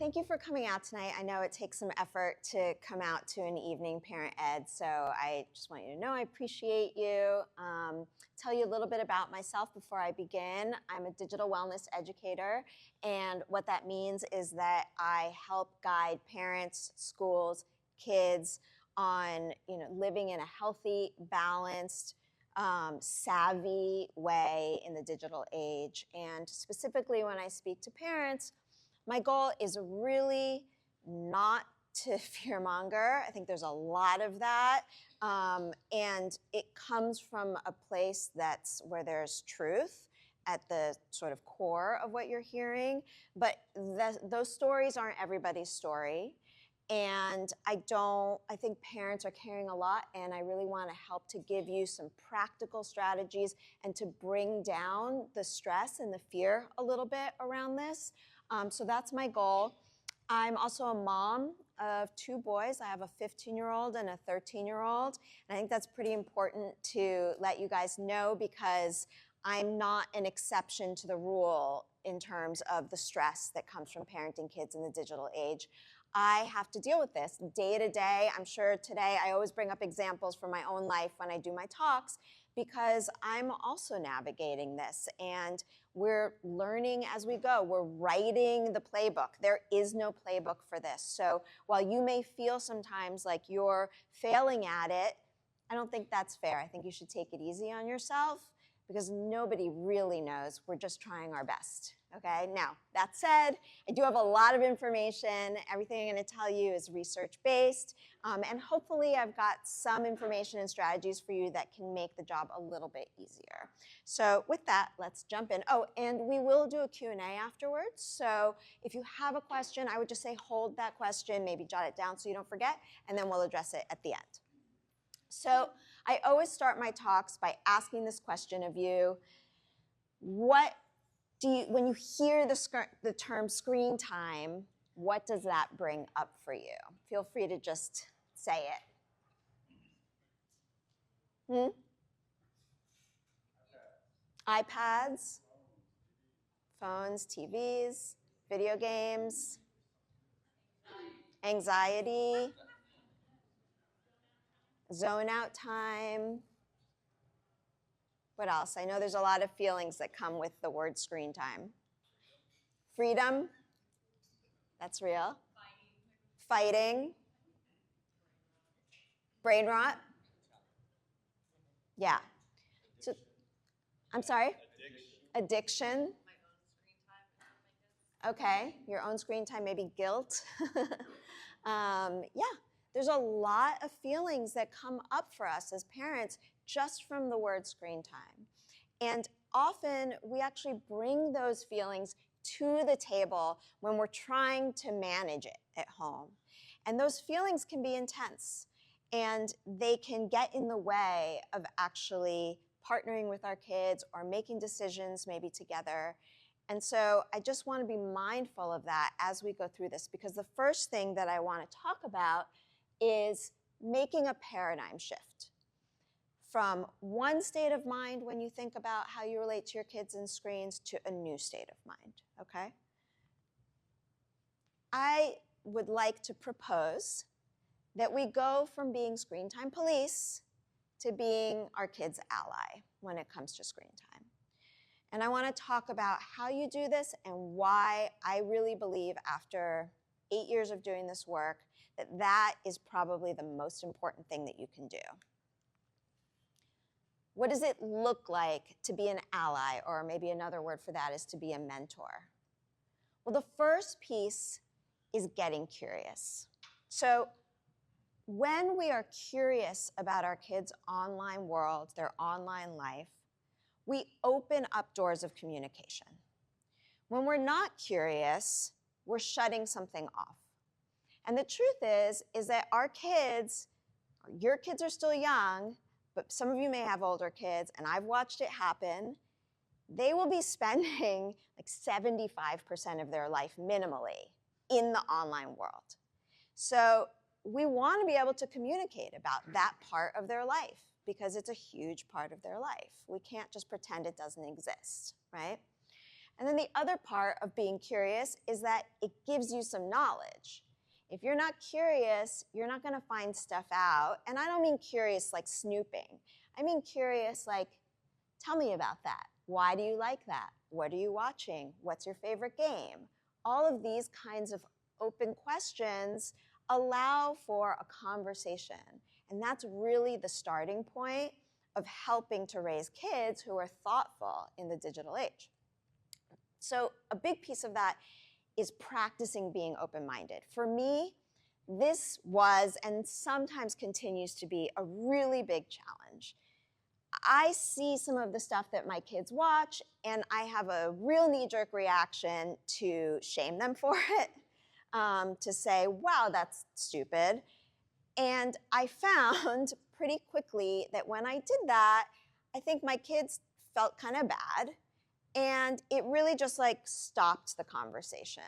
thank you for coming out tonight. I know it takes some effort to come out to an evening parent ed, so I just want you to know I appreciate you. Tell you a little bit about myself before I begin. I'm a digital wellness educator, and what that means is that I help guide parents, schools, kids on living in a healthy, balanced, savvy way in the digital age. And specifically when I speak to parents, my goal is really not to fearmonger. I think there's a lot of that. And it comes from a place that's where there's truth at the sort of core of what you're hearing. But those stories aren't everybody's story. And I think parents are caring a lot, and I really want to help to give you some practical strategies and to bring down the stress and the fear a little bit around this. So that's my goal. I'm also a mom of 2 boys. I have a 15-year-old and a 13-year-old. And I think that's pretty important to let you guys know, because I'm not an exception to the rule in terms of the stress that comes from parenting kids in the digital age. I have to deal with this day to day. I'm sure today I always bring up examples from my own life when I do my talks, because I'm also navigating this, and we're learning as we go. We're writing the playbook. There is no playbook for this. So while you may feel sometimes like you're failing at it, I don't think that's fair. I think you should take it easy on yourself, because nobody really knows. We're just trying our best, okay? Now, that said, I do have a lot of information. Everything I'm gonna tell you is research-based, and hopefully I've got some information and strategies for you that can make the job a little bit easier. So with that, let's jump in. Oh, and we will do a Q&A afterwards. So if you have a question, I would just say hold that question, maybe jot it down so you don't forget, and then we'll address it at the end. So I always start my talks by asking this question of you: when you hear the term screen time, what does that bring up for you? Feel free to just say it. iPads, phones, TVs, video games, anxiety, zone out time. What else? I know there's a lot of feelings that come with the word screen time. Freedom, that's real. Fighting. Brain rot. Yeah. So, I'm sorry? Addiction. Okay, your own screen time, maybe guilt. Yeah, there's a lot of feelings that come up for us as parents just from the word screen time. And often we actually bring those feelings to the table when we're trying to manage it at home. And those feelings can be intense, and they can get in the way of actually partnering with our kids or making decisions maybe together. And so I just want to be mindful of that as we go through this, because the first thing that I want to talk about is making a paradigm shift from one state of mind when you think about how you relate to your kids and screens to a new state of mind, okay? I would like to propose that we go from being screen time police to being our kids' ally when it comes to screen time. And I want to talk about how you do this and why I really believe, after 8 years of doing this work, that that is probably the most important thing that you can do. What does it look like to be an ally, or maybe another word for that is to be a mentor? Well, the first piece is getting curious. So when we are curious about our kids' online world, their online life, we open up doors of communication. When we're not curious, we're shutting something off. And the truth is that our kids, your kids are still young, but some of you may have older kids, and I've watched it happen. They will be spending like 75% of their life minimally in the online world. So we want to be able to communicate about that part of their life, because it's a huge part of their life. We can't just pretend it doesn't exist, right? And then the other part of being curious is that it gives you some knowledge. If you're not curious, you're not going to find stuff out. And I don't mean curious like snooping. I mean curious like, tell me about that. Why do you like that? What are you watching? What's your favorite game? All of these kinds of open questions allow for a conversation. And that's really the starting point of helping to raise kids who are thoughtful in the digital age. So a big piece of that is practicing being open-minded. For me, this was and sometimes continues to be a really big challenge. I see some of the stuff that my kids watch, and I have a real knee-jerk reaction to shame them for it, to say, wow, that's stupid. And I found pretty quickly that when I did that, I think my kids felt kind of bad, and it really just like stopped the conversation.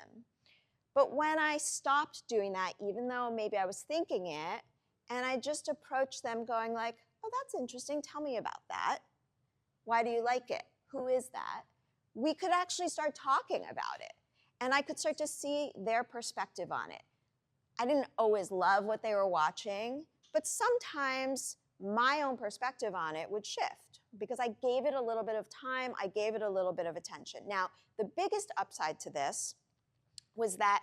But when I stopped doing that, even though maybe I was thinking it, and I just approached them going like, oh, that's interesting, tell me about that. Why do you like it? Who is that? We could actually start talking about it, and I could start to see their perspective on it. I didn't always love what they were watching, but sometimes my own perspective on it would shift because I gave it a little bit of time, I gave it a little bit of attention. Now, the biggest upside to this was that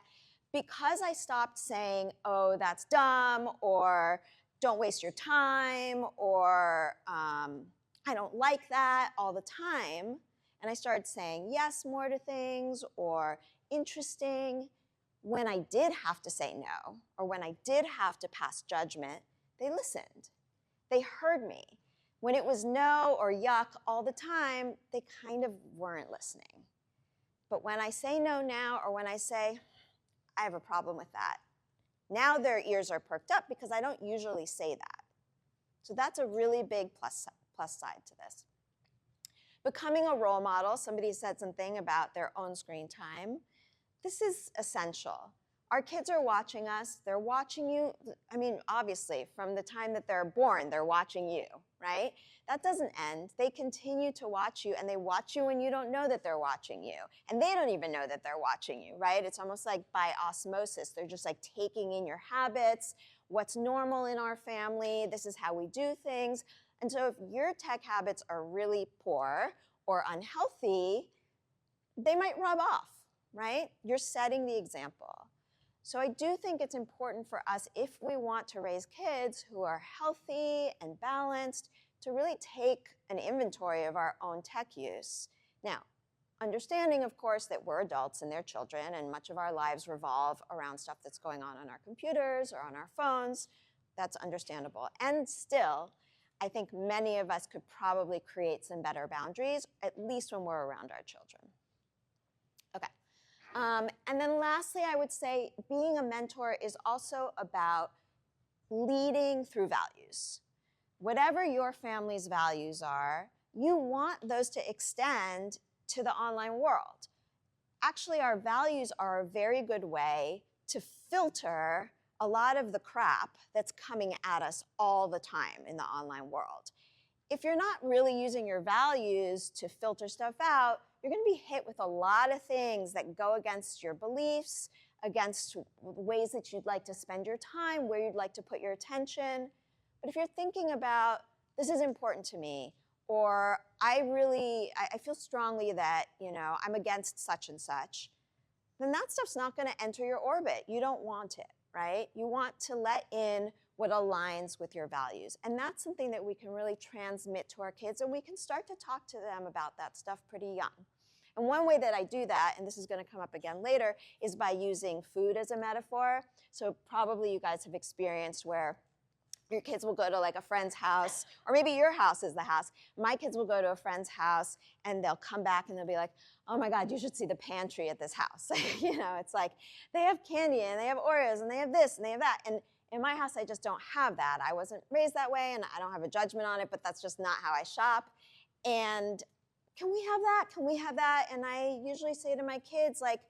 because I stopped saying, oh, that's dumb, or don't waste your time, or I don't like that all the time, and I started saying yes more to things, or interesting, when I did have to say no, or when I did have to pass judgment, they listened. They heard me. When it was no or yuck all the time, they kind of weren't listening. But when I say no now, or when I say, I have a problem with that, now their ears are perked up because I don't usually say that. So that's a really big plus side to this. Becoming a role model, somebody said something about their own screen time. This is essential. Our kids are watching us. They're watching you. I mean, obviously, from the time that they're born, they're watching you, right? That doesn't end. They continue to watch you, and they watch you when you don't know that they're watching you. And they don't even know that they're watching you, right? It's almost like by osmosis. They're just like taking in your habits, what's normal in our family. This is how we do things. And so if your tech habits are really poor or unhealthy, they might rub off, right? You're setting the example. So I do think it's important for us, if we want to raise kids who are healthy and balanced, to really take an inventory of our own tech use. Now, understanding, of course, that we're adults and they're children, and much of our lives revolve around stuff that's going on our computers or on our phones, that's understandable. And still, I think many of us could probably create some better boundaries, at least when we're around our children. Okay. And then lastly, I would say being a mentor is also about leading through values. Whatever your family's values are, you want those to extend to the online world. Actually, our values are a very good way to filter a lot of the crap that's coming at us all the time in the online world. If you're not really using your values to filter stuff out, you're going to be hit with a lot of things that go against your beliefs, against ways that you'd like to spend your time, where you'd like to put your attention. But if you're thinking about, this is important to me, or I feel strongly that, I'm against such and such, then that stuff's not going to enter your orbit. You don't want it, right? You want to let in what aligns with your values. And that's something that we can really transmit to our kids, and we can start to talk to them about that stuff pretty young. And one way that I do that, and this is going to come up again later, is by using food as a metaphor. So probably you guys have experienced where your kids will go to like a friend's house, or maybe your house is the house. My kids will go to a friend's house, and they'll come back and they'll be like, oh my God, you should see the pantry at this house. It's like they have candy, and they have Oreos, and they have this, and they have that. And in my house, I just don't have that. I wasn't raised that way, and I don't have a judgment on it, but that's just not how I shop. And can we have that? Can we have that? And I usually say to my kids, like,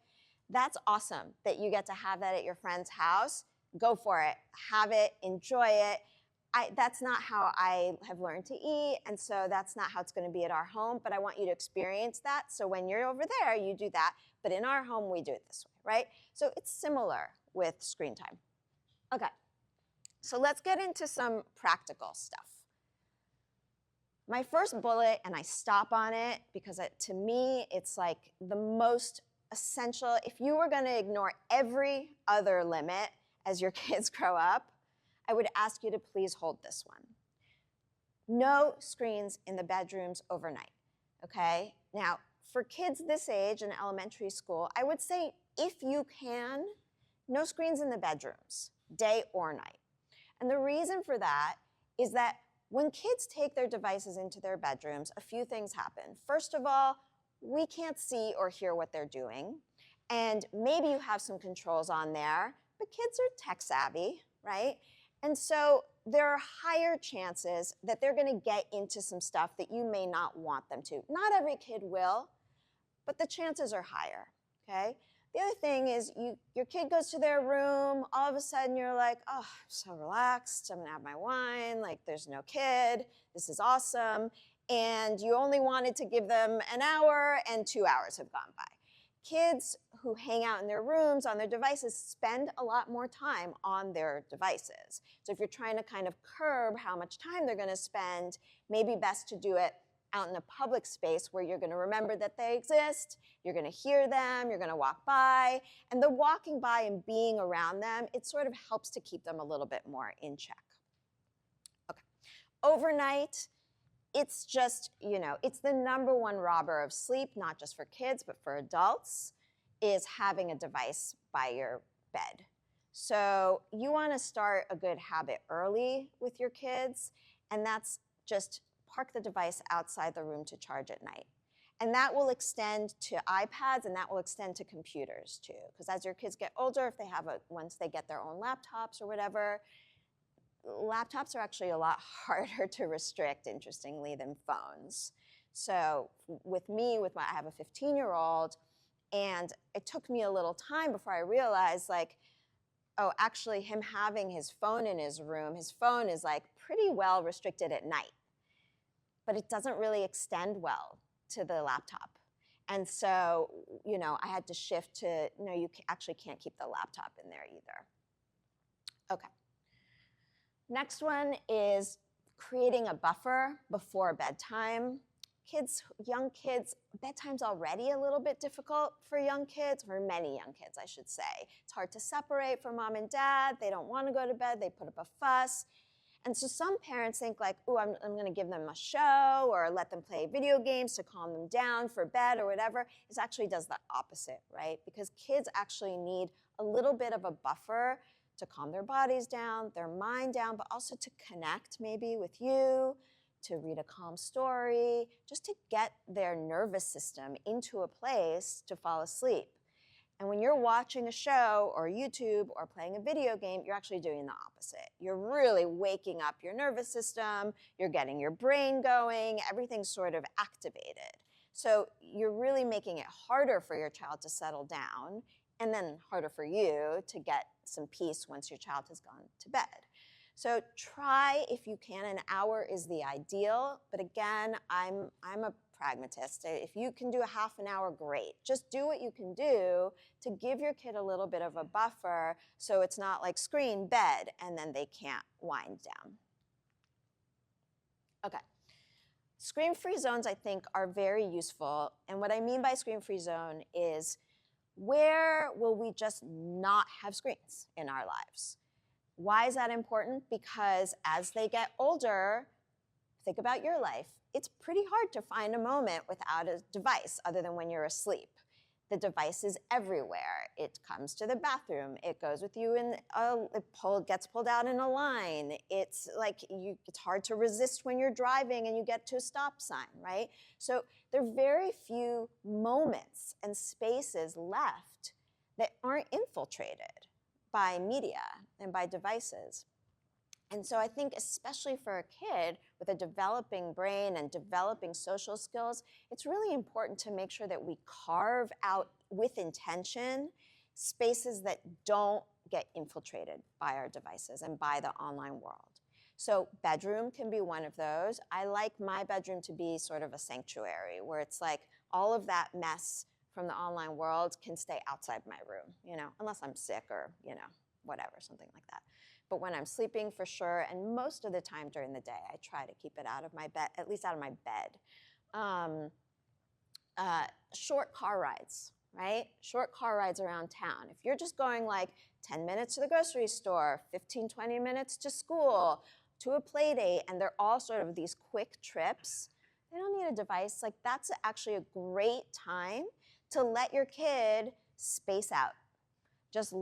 that's awesome that you get to have that at your friend's house. Go for it. Have it. Enjoy it. that's not how I have learned to eat, and so that's not how it's going to be at our home, but I want you to experience that. So when you're over there, you do that, but in our home, we do it this way, right? So it's similar with screen time. Okay, so let's get into some practical stuff. My first bullet, and I stop on it because to me, it's like the most essential. If you were going to ignore every other limit as your kids grow up, I would ask you to please hold this one. No screens in the bedrooms overnight, okay? Now, for kids this age in elementary school, I would say if you can, no screens in the bedrooms, day or night. And the reason for that is that when kids take their devices into their bedrooms, a few things happen. First of all, we can't see or hear what they're doing. And maybe you have some controls on there, but kids are tech savvy, right? And so there are higher chances that they're going to get into some stuff that you may not want them to. Not every kid will, but the chances are higher, okay? The other thing is your kid goes to their room, all of a sudden you're like, oh, I'm so relaxed, I'm gonna have my wine, like there's no kid, this is awesome, and you only wanted to give them an hour and 2 hours have gone by. Kids who hang out in their rooms on their devices spend a lot more time on their devices. So if you're trying to kind of curb how much time they're gonna spend, maybe best to do it out in a public space where you're gonna remember that they exist, you're gonna hear them, you're gonna walk by, and the walking by and being around them, it sort of helps to keep them a little bit more in check. Okay, overnight, it's just, it's the #1 robber of sleep, not just for kids, but for adults, is having a device by your bed. So you wanna start a good habit early with your kids, and that's just park the device outside the room to charge at night. And that will extend to iPads and that will extend to computers too. Because as your kids get older, if they have once they get their own laptops or whatever, laptops are actually a lot harder to restrict, interestingly, than phones. So with me, I have a 15-year-old, and it took me a little time before I realized, like, oh, actually him having his phone in his room, his phone is like pretty well restricted at night. But it doesn't really extend well to the laptop. And so, I had to shift to, no, you actually can't keep the laptop in there either. Okay. Next one is creating a buffer before bedtime. Young kids, bedtime's already a little bit difficult for young kids, for many young kids, I should say. It's hard to separate from mom and dad. They don't want to go to bed. They put up a fuss. And so some parents think like, oh, I'm going to give them a show or let them play video games to calm them down for bed or whatever. It actually does the opposite, right? Because kids actually need a little bit of a buffer to calm their bodies down, their mind down, but also to connect maybe with you, to read a calm story, just to get their nervous system into a place to fall asleep. And when you're watching a show or YouTube or playing a video game, you're actually doing the opposite. You're really waking up your nervous system, you're getting your brain going, everything's sort of activated. So you're really making it harder for your child to settle down and then harder for you to get some peace once your child has gone to bed. So try, if you can, an hour is the ideal, but again, I'm a pragmatist. If you can do a half an hour, great. Just do what you can do to give your kid a little bit of a buffer so it's not like screen, bed, and then they can't wind down. Okay. Screen-free zones, I think, are very useful. And what I mean by screen-free zone is where will we just not have screens in our lives? Why is that important? Because as they get older, think about your life, it's pretty hard to find a moment without a device other than when you're asleep. The device is everywhere. It comes to the bathroom. It goes with you and gets pulled out in a line. It's like it's hard to resist when you're driving and you get to a stop sign, right? So there are very few moments and spaces left that aren't infiltrated by media and by devices. And so I think especially for a kid with a developing brain and developing social skills, it's really important to make sure that we carve out with intention spaces that don't get infiltrated by our devices and by the online world. So bedroom can be one of those. I like my bedroom to be sort of a sanctuary where it's like all of that mess from the online world can stay outside my room, unless I'm sick or, whatever, something like that. But when I'm sleeping, for sure, and most of the time during the day, I try to keep it out of my bed, at least out of my bed. Short car rides, right? Short car rides around town. If you're just going like 10 minutes to the grocery store, 15, 20 minutes to school, to a play date, and they're all sort of these quick trips, they don't need a device. Like, that's actually a great time to let your kid space out. Just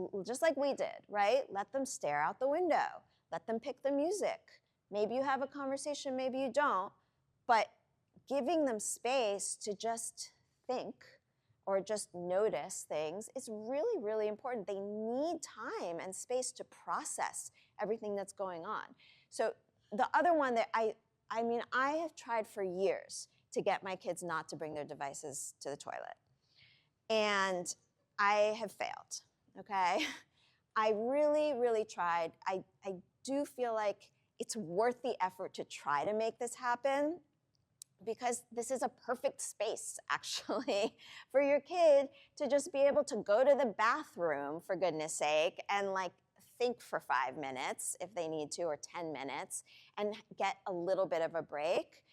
like we did, right? Let them stare out the window. Let them pick the music. Maybe you have a conversation, maybe you don't, but giving them space to just think or just notice things is really, really important. They need time and space to process everything that's going on. So the other one that I have tried for years to get my kids not to bring their devices to the toilet. And I have failed, okay? I really, really tried. I do feel like it's worth the effort to try to make this happen, because this is a perfect space, actually, for your kid to just be able to go to the bathroom, for goodness sake, and like think for 5 minutes if they need to, or 10 minutes, and get a little bit of a break.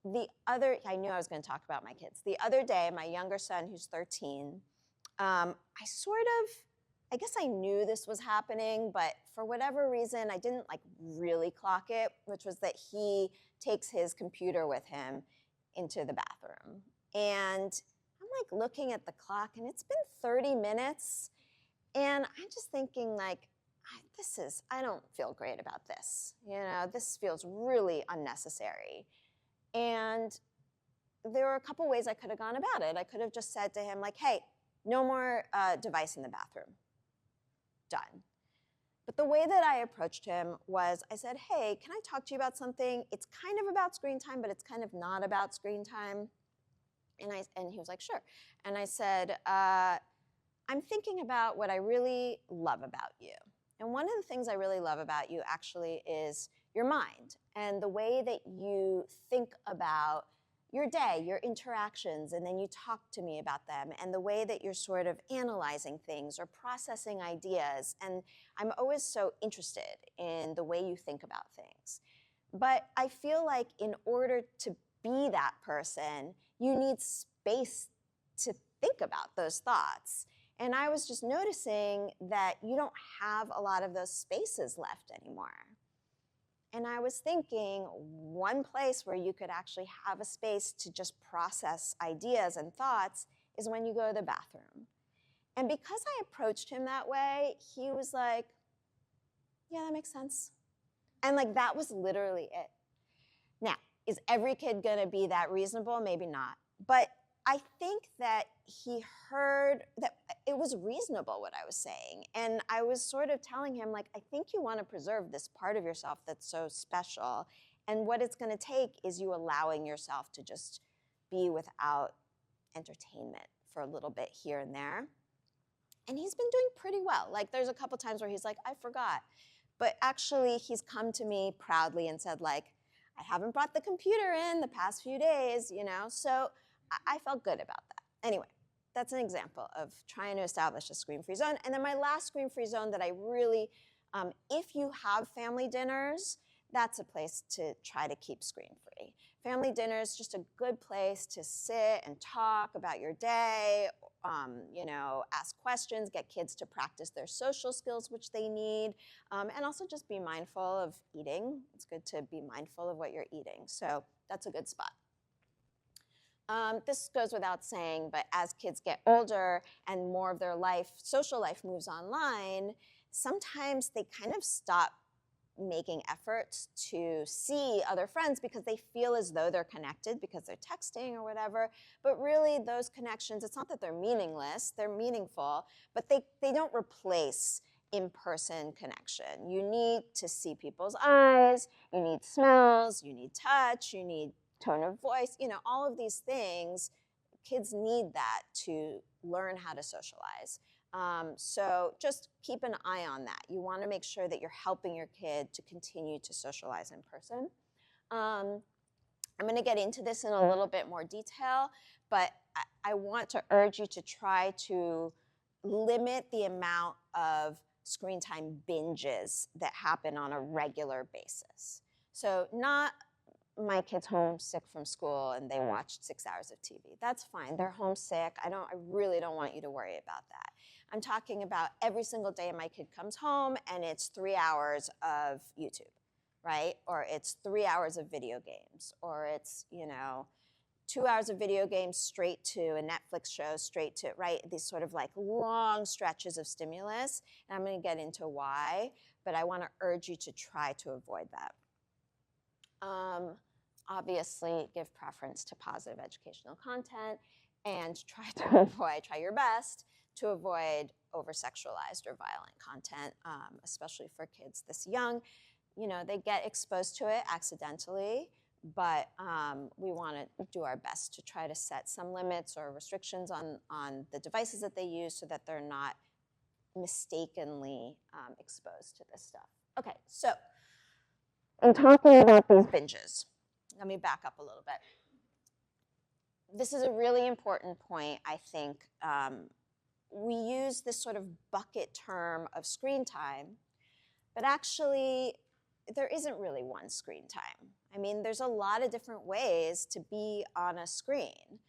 I knew I was going to talk about my kids. The other day, my younger son, who's 13, I guess I knew this was happening, but for whatever reason, I didn't like really clock it, which was that he takes his computer with him into the bathroom. And I'm like looking at the clock, and it's been 30 minutes. And I'm just thinking like, I don't feel great about this. This feels really unnecessary. And there were a couple ways I could have gone about it. I could have just said to him like, hey, no more device in the bathroom. Done. But the way that I approached him was I said, hey, can I talk to you about something? It's kind of about screen time, but it's kind of not about screen time. And he was like, sure. And I said, I'm thinking about what I really love about you. And one of the things I really love about you actually is your mind and the way that you think about your day, your interactions, and then you talk to me about them, and the way that you're sort of analyzing things or processing ideas. And I'm always so interested in the way you think about things. But I feel like in order to be that person, you need space to think about those thoughts. And I was just noticing that you don't have a lot of those spaces left anymore. And I was thinking one place where you could actually have a space to just process ideas and thoughts is when you go to the bathroom. And because I approached him that way, he was like, yeah, that makes sense. And like, that was literally it. Now, is every kid gonna be that reasonable? Maybe not. But I think that he heard that it was reasonable what I was saying. And I was sort of telling him, like, I think you want to preserve this part of yourself that's so special. And what it's going to take is you allowing yourself to just be without entertainment for a little bit here and there. And he's been doing pretty well. Like, there's a couple times where he's like, I forgot. But actually, he's come to me proudly and said, like, I haven't brought the computer in the past few days, So I felt good about that. Anyway, that's an example of trying to establish a screen-free zone. And then my last screen-free zone that I really, if you have family dinners, that's a place to try to keep screen-free. Family dinner is just a good place to sit and talk about your day, ask questions, get kids to practice their social skills, which they need, and also just be mindful of eating. It's good to be mindful of what you're eating. So that's a good spot. This goes without saying, but as kids get older and more of their social life moves online, sometimes they kind of stop making efforts to see other friends because they feel as though they're connected because they're texting or whatever. But really, those connections, it's not that they're meaningless, they're meaningful, but they don't replace in-person connection. You need to see people's eyes, you need smells, you need touch, you need tone of voice, all of these things. Kids need that to learn how to socialize. So just keep an eye on that. You want to make sure that you're helping your kid to continue to socialize in person. I'm going to get into this in a little bit more detail, but I want to urge you to try to limit the amount of screen time binges that happen on a regular basis. So not my kid's homesick from school and they watched 6 hours of TV. That's fine. They're homesick. I really don't want you to worry about that. I'm talking about every single day my kid comes home and it's 3 hours of YouTube, right? Or it's 3 hours of video games, or it's, 2 hours of video games straight to a Netflix show, straight to, right? These sort of like long stretches of stimulus. And I'm going to get into why, but I want to urge you to try to avoid that. Obviously, give preference to positive educational content and try your best to avoid over-sexualized or violent content, especially for kids this young. They get exposed to it accidentally, but we want to do our best to try to set some limits or restrictions on the devices that they use so that they're not mistakenly exposed to this stuff. Okay, so I'm talking about these binges. Let me back up a little bit. This is a really important point, I think. We use this sort of bucket term of screen time, but actually there isn't really one screen time. I mean, there's a lot of different ways to be on a screen,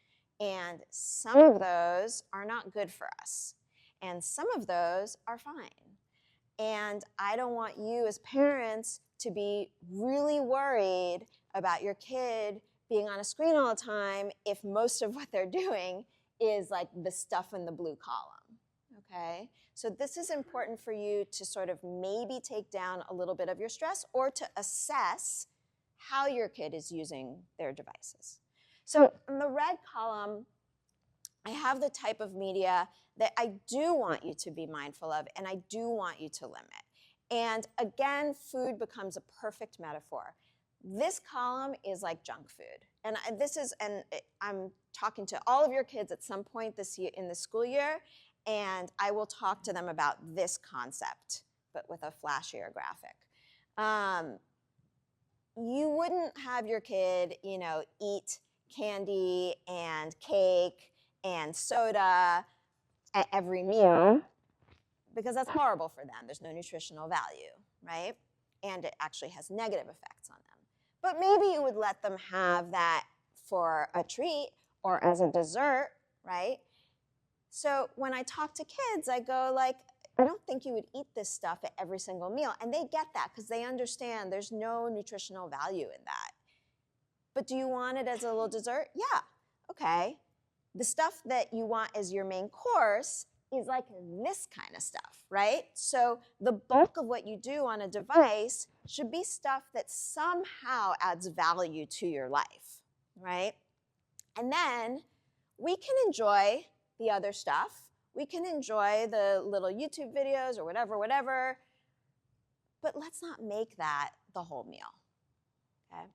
and some of those are not good for us, and some of those are fine. And I don't want you as parents to be really worried about your kid being on a screen all the time if most of what they're doing is like the stuff in the blue column, okay? So this is important for you to sort of maybe take down a little bit of your stress or to assess how your kid is using their devices. So in the red column, I have the type of media that I do want you to be mindful of and I do want you to limit. And again, food becomes a perfect metaphor. This column is like junk food. And I'm talking to all of your kids at some point this year in the school year, and I will talk to them about this concept, but with a flashier graphic. You wouldn't have your kid, eat candy and cake and soda at every meal, because that's horrible for them. There's no nutritional value, right? And it actually has negative effects on them. But maybe you would let them have that for a treat or as a dessert, right? So when I talk to kids, I go like, I don't think you would eat this stuff at every single meal. And they get that because they understand there's no nutritional value in that. But do you want it as a little dessert? Yeah, okay. The stuff that you want as your main course is like this kind of stuff, right? So the bulk of what you do on a device should be stuff that somehow adds value to your life, right? And then we can enjoy the other stuff. We can enjoy the little YouTube videos or whatever, but let's not make that the whole meal, okay?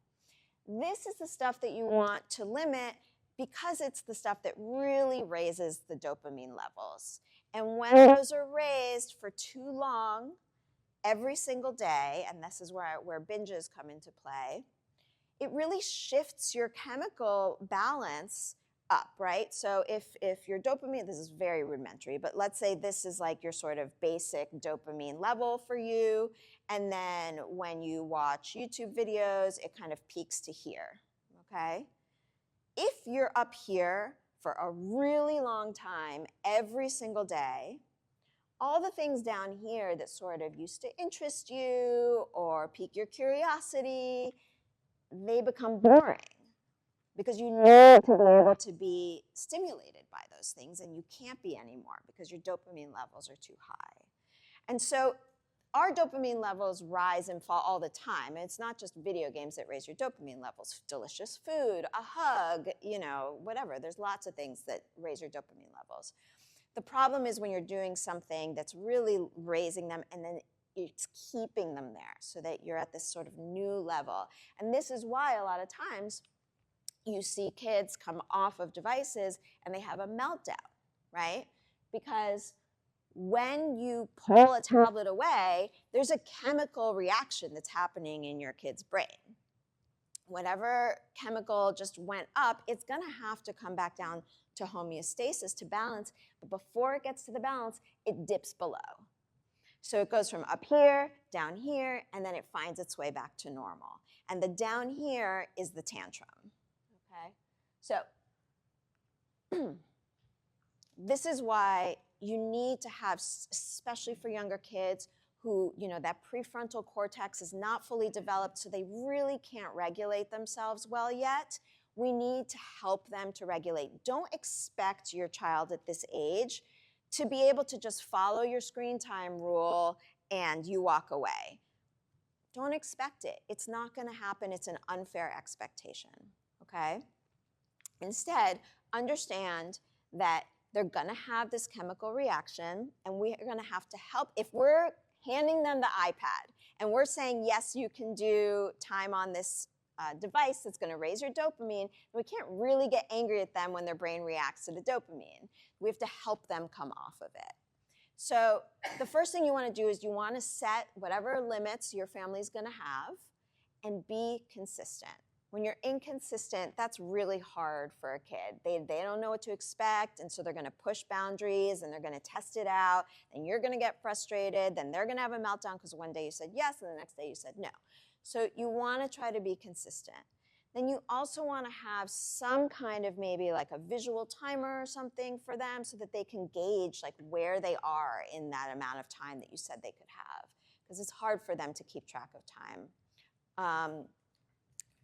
This is the stuff that you want to limit because it's the stuff that really raises the dopamine levels. And when those are raised for too long, every single day, and this is where binges come into play, it really shifts your chemical balance up, right? So if your dopamine, this is very rudimentary, but let's say this is like your sort of basic dopamine level for you, and then when you watch YouTube videos, it kind of peaks to here, okay? If you're up here for a really long time, every single day, all the things down here that sort of used to interest you or pique your curiosity, they become boring because you need to be able to be stimulated by those things, and you can't be anymore because your dopamine levels are too high. And so our dopamine levels rise and fall all the time. It's not just video games that raise your dopamine levels. Delicious food, a hug, whatever. There's lots of things that raise your dopamine levels. The problem is when you're doing something that's really raising them and then it's keeping them there so that you're at this sort of new level. And this is why a lot of times you see kids come off of devices and they have a meltdown, right? Because when you pull a tablet away, there's a chemical reaction that's happening in your kid's brain. Whatever chemical just went up, it's going to have to come back down to homeostasis, to balance. But before it gets to the balance, it dips below. So it goes from up here, down here, and then it finds its way back to normal. And the down here is the tantrum. Okay? So this is why you need to have, especially for younger kids who, that prefrontal cortex is not fully developed, so they really can't regulate themselves well yet. We need to help them to regulate. Don't expect your child at this age to be able to just follow your screen time rule and you walk away. Don't expect it. It's not going to happen. It's an unfair expectation, okay? Instead, understand that they're going to have this chemical reaction, and we are going to have to help. If we're handing them the iPad and we're saying, yes, you can do time on this device that's going to raise your dopamine, we can't really get angry at them when their brain reacts to the dopamine. We have to help them come off of it. So the first thing you want to do is you want to set whatever limits your family's going to have and be consistent. When you're inconsistent, that's really hard for a kid. They don't know what to expect, and so they're going to push boundaries, and they're going to test it out, and you're going to get frustrated, then they're going to have a meltdown because one day you said yes, and the next day you said no. So you want to try to be consistent. Then you also want to have some kind of maybe like a visual timer or something for them so that they can gauge like where they are in that amount of time that you said they could have, because it's hard for them to keep track of time.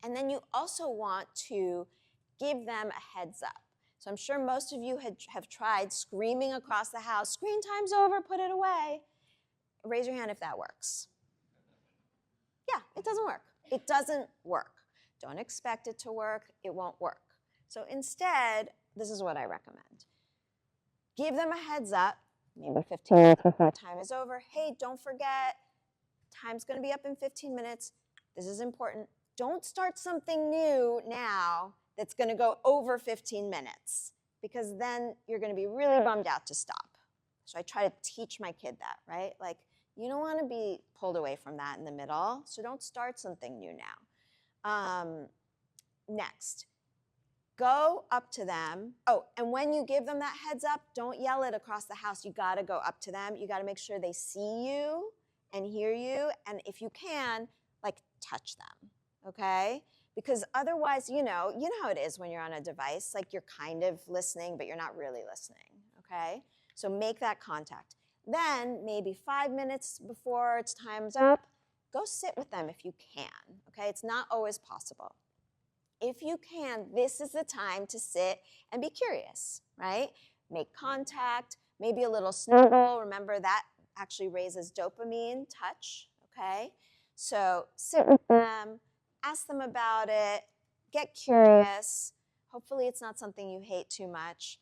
And then you also want to give them a heads up. So I'm sure most of you have tried screaming across the house, screen time's over, put it away. Raise your hand if that works. Yeah, it doesn't work. It doesn't work. Don't expect it to work. It won't work. So instead, this is what I recommend. Give them a heads up, maybe 15 minutes before time is over. Hey, don't forget, time's going to be up in 15 minutes. This is important. Don't start something new now that's going to go over 15 minutes, because then you're going to be really bummed out to stop. So I try to teach my kid that, right? Like, you don't want to be pulled away from that in the middle, so don't start something new now. Next, go up to them. Oh, and when you give them that heads up, don't yell it across the house. You got to go up to them. You got to make sure they see you and hear you, and if you can, like, touch them. Okay? Because otherwise, you know how it is when you're on a device, like you're kind of listening, but you're not really listening, okay? So make that contact. Then maybe 5 minutes before it's time's up, go sit with them if you can, okay? It's not always possible. If you can, this is the time to sit and be curious, right? Make contact, maybe a little snuggle. Remember, that actually raises dopamine, touch, okay? So sit with them. Ask them about it, get curious. Hopefully it's not something you hate too much.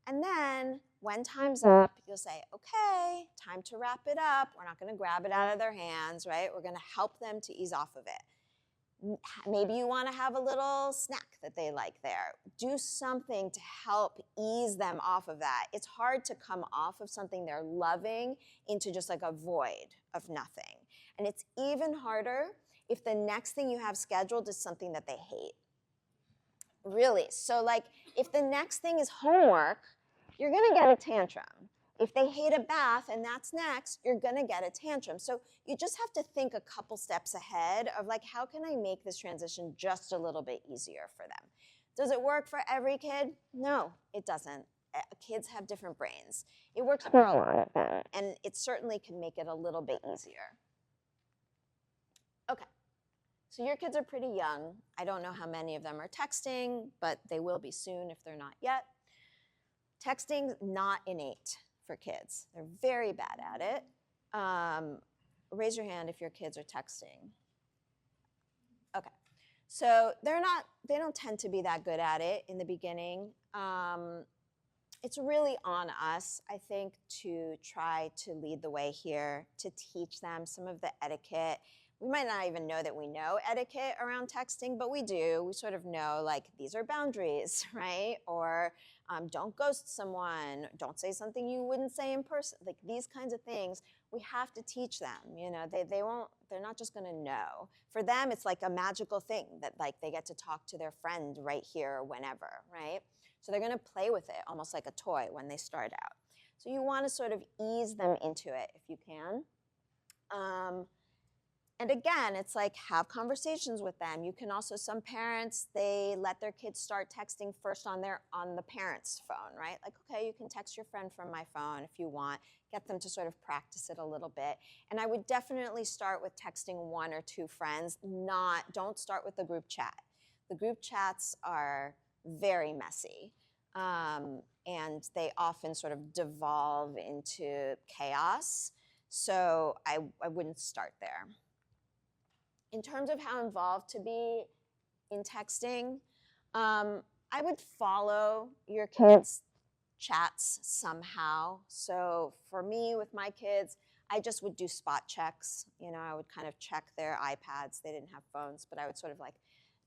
And then when time's up, you'll say, okay, time to wrap it up. We're not going to grab it out of their hands, right? We're going to help them to ease off of it. Maybe you want to have a little snack that they like there. Do something to help ease them off of that. It's hard to come off of something they're loving into just like a void of nothing. And it's even harder if the next thing you have scheduled is something that they hate. Really. So like if the next thing is homework, you're going to get a tantrum. If they hate a bath and that's next, you're going to get a tantrum. So you just have to think a couple steps ahead of like, how can I make this transition just a little bit easier for them? Does it work for every kid? No, it doesn't. Kids have different brains. It works for a lot of them, and it certainly can make it a little bit easier. Okay, so your kids are pretty young. I don't know how many of them are texting, but they will be soon if they're not yet. Texting's not innate for kids. They're very bad at it. Raise your hand if your kids are texting. Okay, so they don't tend to be that good at it in the beginning. It's really on us, I think, to try to lead the way here, to teach them some of the etiquette. we might not even know that we know etiquette around texting, but we do. We sort of know, like, these are boundaries, right? Or don't ghost someone, don't say something you wouldn't say in person. Like, these kinds of things, we have to teach them. You know, they're not just going to know. For them, it's like a magical thing that, like, they get to talk to their friend right here whenever, right? So they're going to play with it almost like a toy when they start out. So you want to sort of ease them into it if you can. And again, it's like, have conversations with them. You can also, some parents, they let their kids start texting first on the parent's phone, right? Like, okay, you can text your friend from my phone if you want. Get them to sort of practice it a little bit. And I would definitely start with texting 1 or 2 friends. Don't start with the group chat. The group chats are very messy. And they often sort of devolve into chaos. So I wouldn't start there. In terms of how involved to be in texting, I would follow your kids' chats somehow. So for me, with my kids, I just would do spot checks. You know, I would kind of check their iPads. They didn't have phones, but I would sort of like,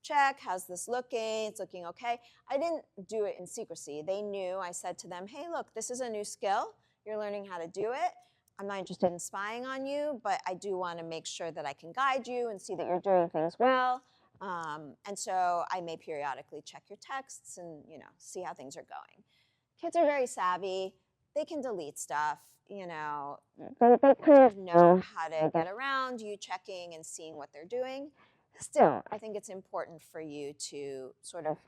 check, how's this looking? It's looking okay. I didn't do it in secrecy. They knew. I said to them, hey, look, this is a new skill. You're learning how to do it. I'm not interested in spying on you, but I do want to make sure that I can guide you and see that you're doing things well. And so I may periodically check your texts and, you know, see how things are going. Kids are very savvy. They can delete stuff, you know. They kind of know how to get around you checking and seeing what they're doing. Still, I think it's important for you to sort of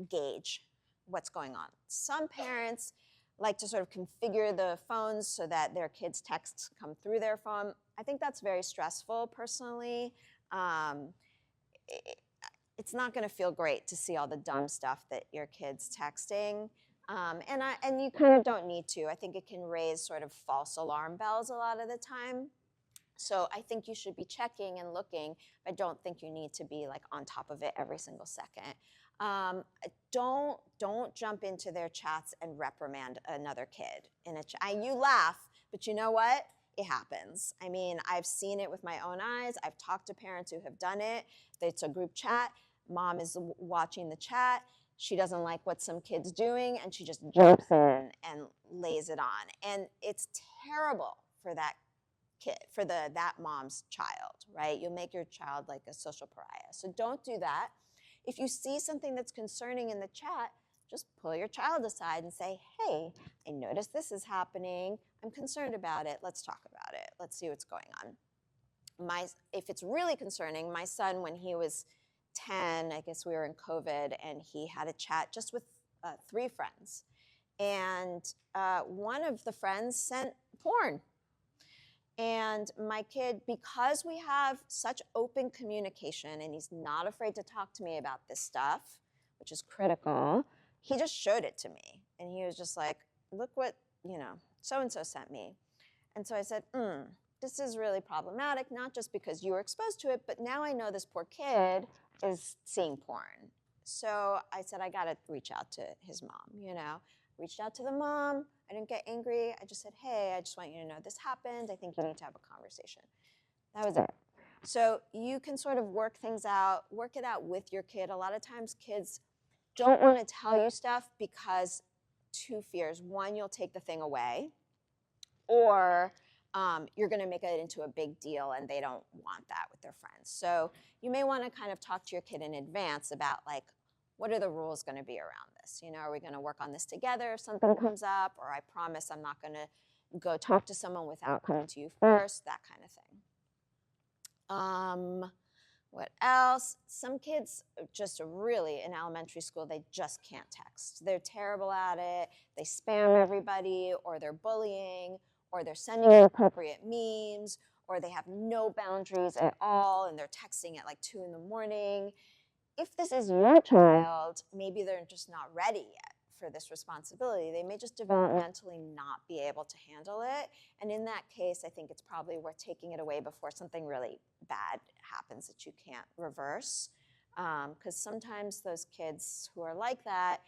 gauge what's going on. Some parents like to sort of configure the phones so that their kids' texts come through their phone. I think that's very stressful, personally. It's not going to feel great to see all the dumb stuff that your kid's texting. And you kind of don't need to. I think it can raise sort of false alarm bells a lot of the time. So I think you should be checking and looking. I don't think you need to be like on top of it every single second. Don't jump into their chats and reprimand another kid in a chat. You laugh, but you know what? It happens. I mean, I've seen it with my own eyes. I've talked to parents who have done it. It's a group chat. Mom is watching the chat. She doesn't like what some kid's doing, and she just jumps in and lays it on. And it's terrible for that kid, for that mom's child, right? You'll make your child like a social pariah. So don't do that. If you see something that's concerning in the chat, just pull your child aside and say, hey, I noticed this is happening. I'm concerned about it. Let's talk about it. Let's see what's going on. If it's really concerning, my son, when he was 10, I guess we were in COVID, and he had a chat just with 3 friends. And one of the friends sent porn. And my kid, because we have such open communication and he's not afraid to talk to me about this stuff, which is critical, he just showed it to me. And he was just like, look what, you know, so-and-so sent me. And so I said, this is really problematic, not just because you were exposed to it, but now I know this poor kid is seeing porn. So I said, I got to reach out to his mom, you know. Reached out to the mom. I didn't get angry. I just said, hey, I just want you to know this happened. I think you need to have a conversation. That was it. So you can sort of work it out with your kid. A lot of times kids don't want to tell you stuff because 2 fears. 1, you'll take the thing away, or you're going to make it into a big deal and they don't want that with their friends. So you may want to kind of talk to your kid in advance about, like, what are the rules going to be around this? You know, are we going to work on this together if something comes up? Or I promise I'm not going to go talk to someone without coming to you first, that kind of thing. What else? Some kids just really, in elementary school, they just can't text. They're terrible at it. They spam everybody, or they're bullying, or they're sending inappropriate memes, or they have no boundaries at all, and they're texting at like 2 in the morning. If this is your child, maybe they're just not ready yet for this responsibility. They may just developmentally not be able to handle it. And in that case, I think it's probably worth taking it away before something really bad happens that you can't reverse. Because sometimes those kids who are like that,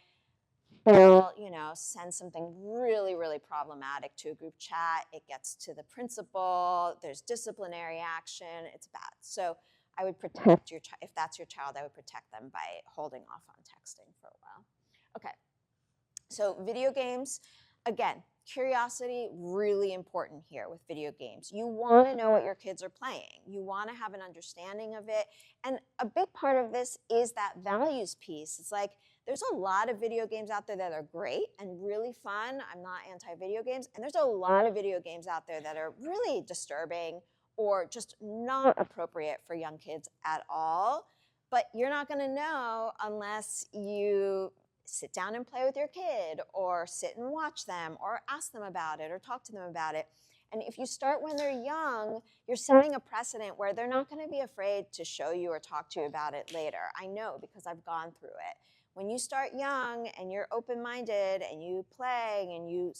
they'll, send something really, really problematic to a group chat. It gets to the principal. There's disciplinary action. It's bad. So I would protect your child. If that's your child, I would protect them by holding off on texting for a while. Okay. So video games, again, curiosity, really important here with video games. You want to know what your kids are playing. You want to have an understanding of it. And a big part of this is that values piece. It's like there's a lot of video games out there that are great and really fun. I'm not anti-video games. And there's a lot of video games out there that are really disturbing or just not appropriate for young kids at all. But you're not going to know unless you sit down and play with your kid or sit and watch them or ask them about it or talk to them about it. And if you start when they're young, you're setting a precedent where they're not going to be afraid to show you or talk to you about it later. I know because I've gone through it. When you start young and you're open-minded and you play and you,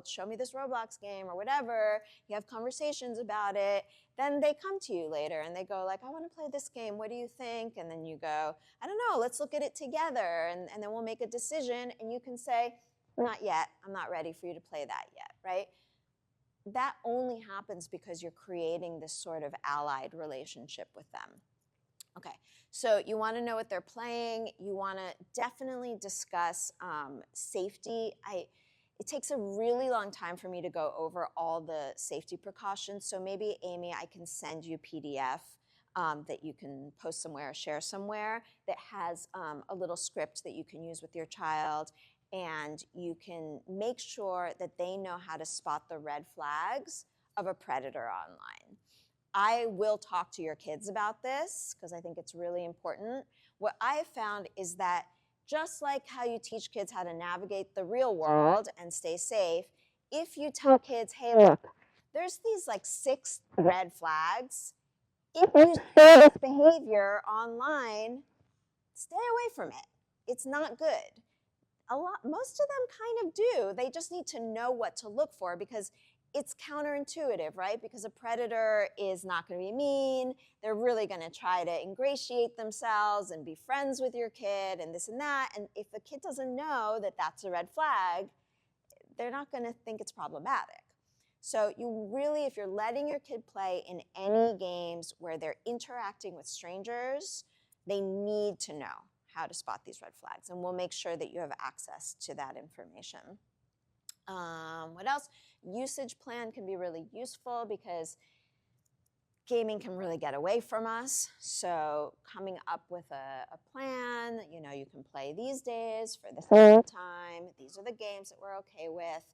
show me this Roblox game or whatever, you have conversations about it, then they come to you later and they go like, I want to play this game. What do you think? And then you go, I don't know, let's look at it together. And then we'll make a decision and you can say, not yet. I'm not ready for you to play that yet, right? That only happens because you're creating this sort of allied relationship with them. Okay, so you want to know what they're playing. You want to definitely discuss safety. It takes a really long time for me to go over all the safety precautions. So maybe, Amy, I can send you a PDF that you can post somewhere or share somewhere that has a little script that you can use with your child. And you can make sure that they know how to spot the red flags of a predator online. I will talk to your kids about this because I think it's really important. What I have found is that just like how you teach kids how to navigate the real world and stay safe, if you tell kids, hey, look, there's these like 6 red flags. If you see this behavior online, stay away from it. It's not good. Most of them kind of do. They just need to know what to look for because it's counterintuitive, right? Because a predator is not going to be mean. They're really going to try to ingratiate themselves and be friends with your kid and this and that. And if the kid doesn't know that that's a red flag, they're not going to think it's problematic. So you really, if you're letting your kid play in any games where they're interacting with strangers, they need to know how to spot these red flags. And we'll make sure that you have access to that information. What else? Usage plan can be really useful because gaming can really get away from us. So coming up with a plan, you can play these days for this time. These are the games that we're okay with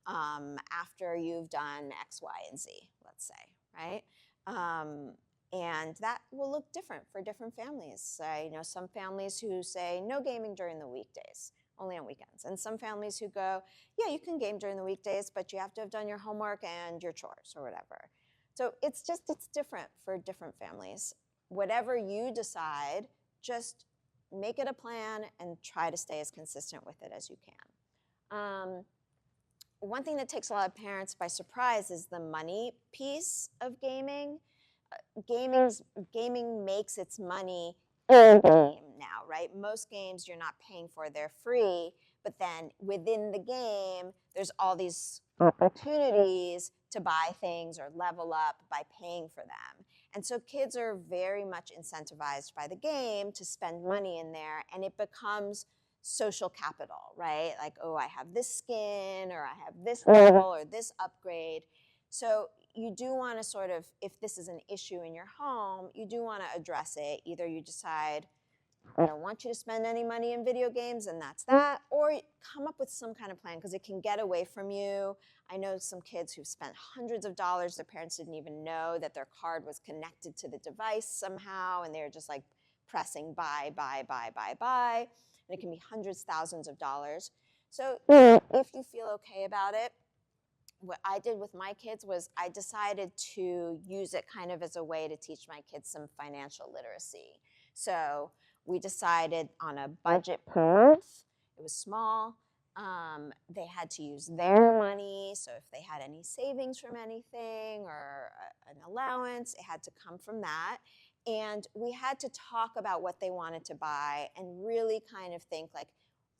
after you've done X, Y, and Z, let's say, right? And that will look different for different families. I know some families who say no gaming during the weekdays, only on weekends. And some families who go, yeah, you can game during the weekdays, but you have to have done your homework and your chores or whatever. So it's different for different families. Whatever you decide, just make it a plan and try to stay as consistent with it as you can. One thing that takes a lot of parents by surprise is the money piece of gaming. Gaming makes its money in game now, right? Most games you're not paying for, they're free, but then within the game, there's all these opportunities to buy things or level up by paying for them. And so kids are very much incentivized by the game to spend money in there, and it becomes social capital, right? Like, oh, I have this skin, or I have this level, or this upgrade. So you do want to sort of, if this is an issue in your home, you do want to address it. Either you decide, I don't want you to spend any money in video games, and that's that, or come up with some kind of plan, because it can get away from you. I know some kids who've spent hundreds of dollars, their parents didn't even know that their card was connected to the device somehow, and they're just like pressing buy, and it can be hundreds, thousands of dollars. So if you feel okay about it, what I did with my kids was I decided to use it kind of as a way to teach my kids some financial literacy. So we decided on a budget per month. It was small. They had to use their money. So if they had any savings from anything or an allowance, it had to come from that. And we had to talk about what they wanted to buy and really kind of think like,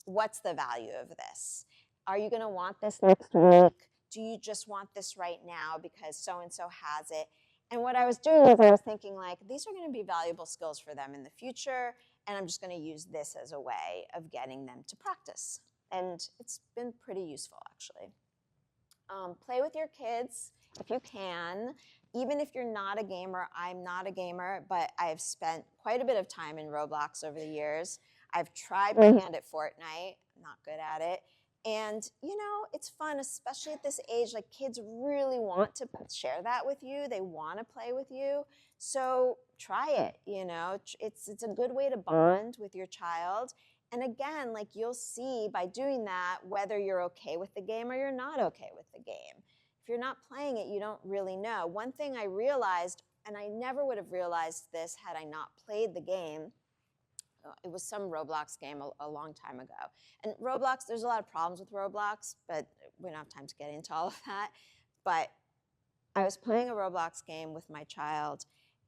what's the value of this? Are you going to want this next week? Do you just want this right now because so-and-so has it? And what I was doing is I was thinking, like, these are going to be valuable skills for them in the future, and I'm just going to use this as a way of getting them to practice. And it's been pretty useful, actually. Play with your kids if you can. Even if you're not a gamer, I'm not a gamer, but I've spent quite a bit of time in Roblox over the years. I've tried my hand at Fortnite, not good at it. And, you know, it's fun, especially at this age. Like, kids really want to share that with you. They want to play with you. So try it, you know. It's a good way to bond with your child. And again, like, you'll see by doing that whether you're okay with the game or you're not okay with the game. If you're not playing it, you don't really know. One thing I realized, and I never would have realized this had I not played the game, it was some Roblox game a long time ago. And Roblox, there's a lot of problems with Roblox, but we don't have time to get into all of that. But I was playing a Roblox game with my child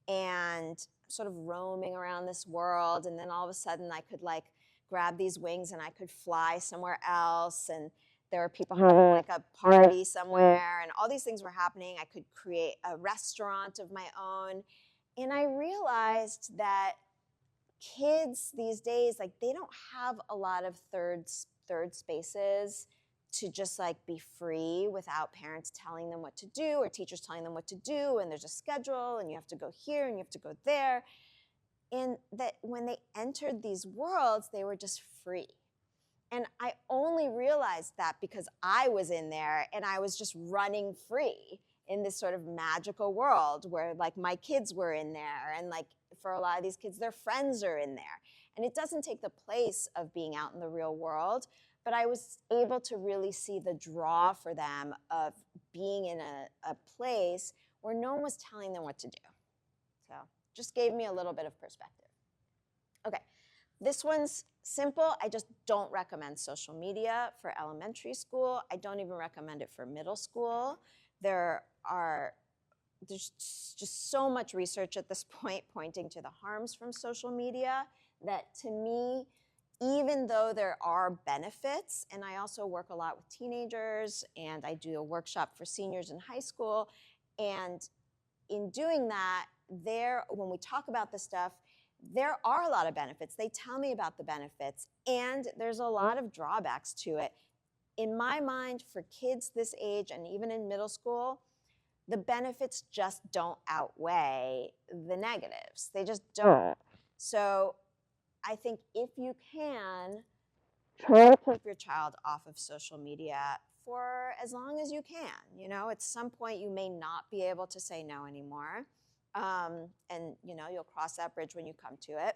and sort of roaming around this world. And then all of a sudden I could like grab these wings and I could fly somewhere else. And there were people having like a party somewhere and all these things were happening. I could create a restaurant of my own. And I realized that kids these days, like, they don't have a lot of third spaces to just like be free without parents telling them what to do or teachers telling them what to do, and there's a schedule and you have to go here and you have to go there. And that when they entered these worlds, they were just free. And I only realized that because I was in there and I was just running free in this sort of magical world where like my kids were in there, and like for a lot of these kids, their friends are in there. And it doesn't take the place of being out in the real world, but I was able to really see the draw for them of being in a place where no one was telling them what to do. So just gave me a little bit of perspective. Okay, this one's simple. I just don't recommend social media for elementary school. I don't even recommend it for middle school. There's just so much research at this point pointing to the harms from social media that, to me, even though there are benefits, and I also work a lot with teenagers and I do a workshop for seniors in high school, and in doing that, when we talk about this stuff, there are a lot of benefits. They tell me about the benefits, and there's a lot of drawbacks to it. In my mind, for kids this age and even in middle school, the benefits just don't outweigh the negatives. They just don't. So I think if you can, try to keep your child off of social media for as long as you can. You know, at some point you may not be able to say no anymore. And you know, you'll cross that bridge when you come to it.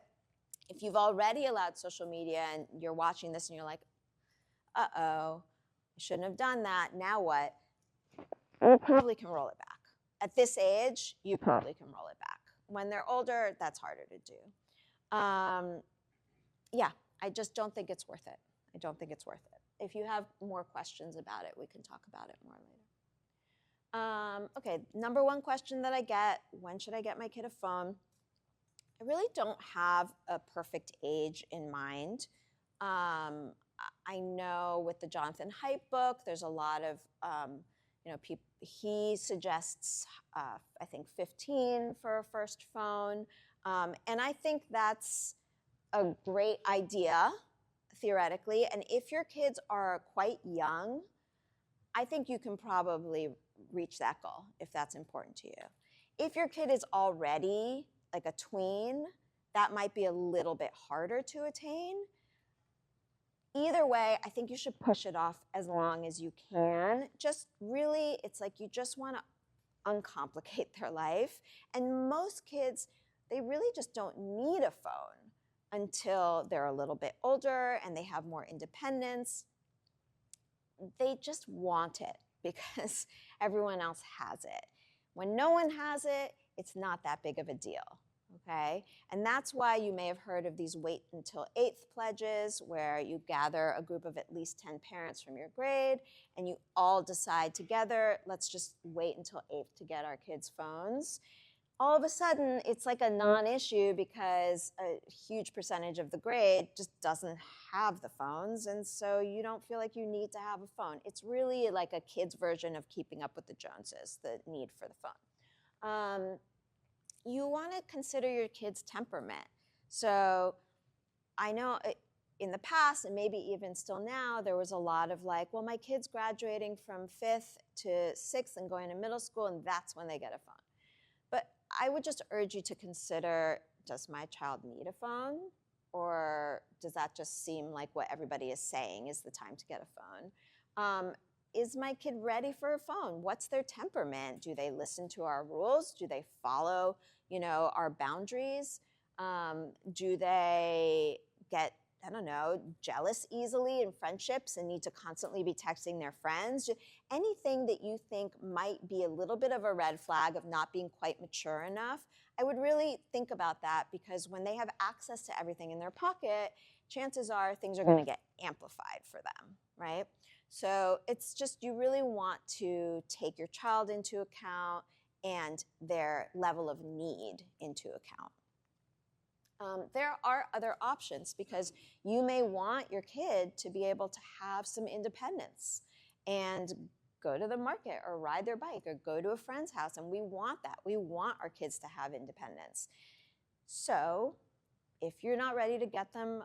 If you've already allowed social media and you're watching this and you're like, uh-oh, I shouldn't have done that, now what? You probably can roll it back. At this age, you probably can roll it back. When they're older, that's harder to do. Yeah, I just don't think it's worth it. I don't think it's worth it. If you have more questions about it, we can talk about it more later. Okay, number one question that I get, when should I get my kid a phone? I really don't have a perfect age in mind. I know with the Jonathan Haidt book, there's a lot of, he suggests, I think 15 for a first phone. And I think that's a great idea, theoretically. And if your kids are quite young, I think you can probably reach that goal if that's important to you. If your kid is already like a tween, that might be a little bit harder to attain. Either way, I think you should push it off as long as you can. Just really, it's like you just want to uncomplicate their life. And most kids, they really just don't need a phone until they're a little bit older and they have more independence. They just want it because everyone else has it. When no one has it, it's not that big of a deal, okay? And that's why you may have heard of these wait until 8th pledges, where you gather a group of at least 10 parents from your grade and you all decide together, let's just wait until 8th to get our kids phones. all of a sudden it's like a non-issue because a huge percentage of the grade just doesn't have the phones, and so you don't feel like you need to have a phone. It's really like a kid's version of keeping up with the Joneses, the need for the phone. You want to consider your kid's temperament. So I know in the past, and maybe even still now, there was a lot of like, well, my kid's graduating from 5th to 6th and going to middle school, and that's when they get a phone. But I would just urge you to consider, does my child need a phone? Or does that just seem like what everybody is saying is the time to get a phone? Is my kid ready for a phone? What's their temperament? Do they listen to our rules? Do they follow, our boundaries? Do they get, I don't know, jealous easily in friendships and need to constantly be texting their friends? Anything that you think might be a little bit of a red flag of not being quite mature enough, I would really think about that, because when they have access to everything in their pocket, chances are things are going to get amplified for them, right? So it's just, you really want to take your child into account and their level of need into account. There are other options, because you may want your kid to be able to have some independence and go to the market or ride their bike or go to a friend's house, and we want that. We want our kids to have independence. So if you're not ready to get them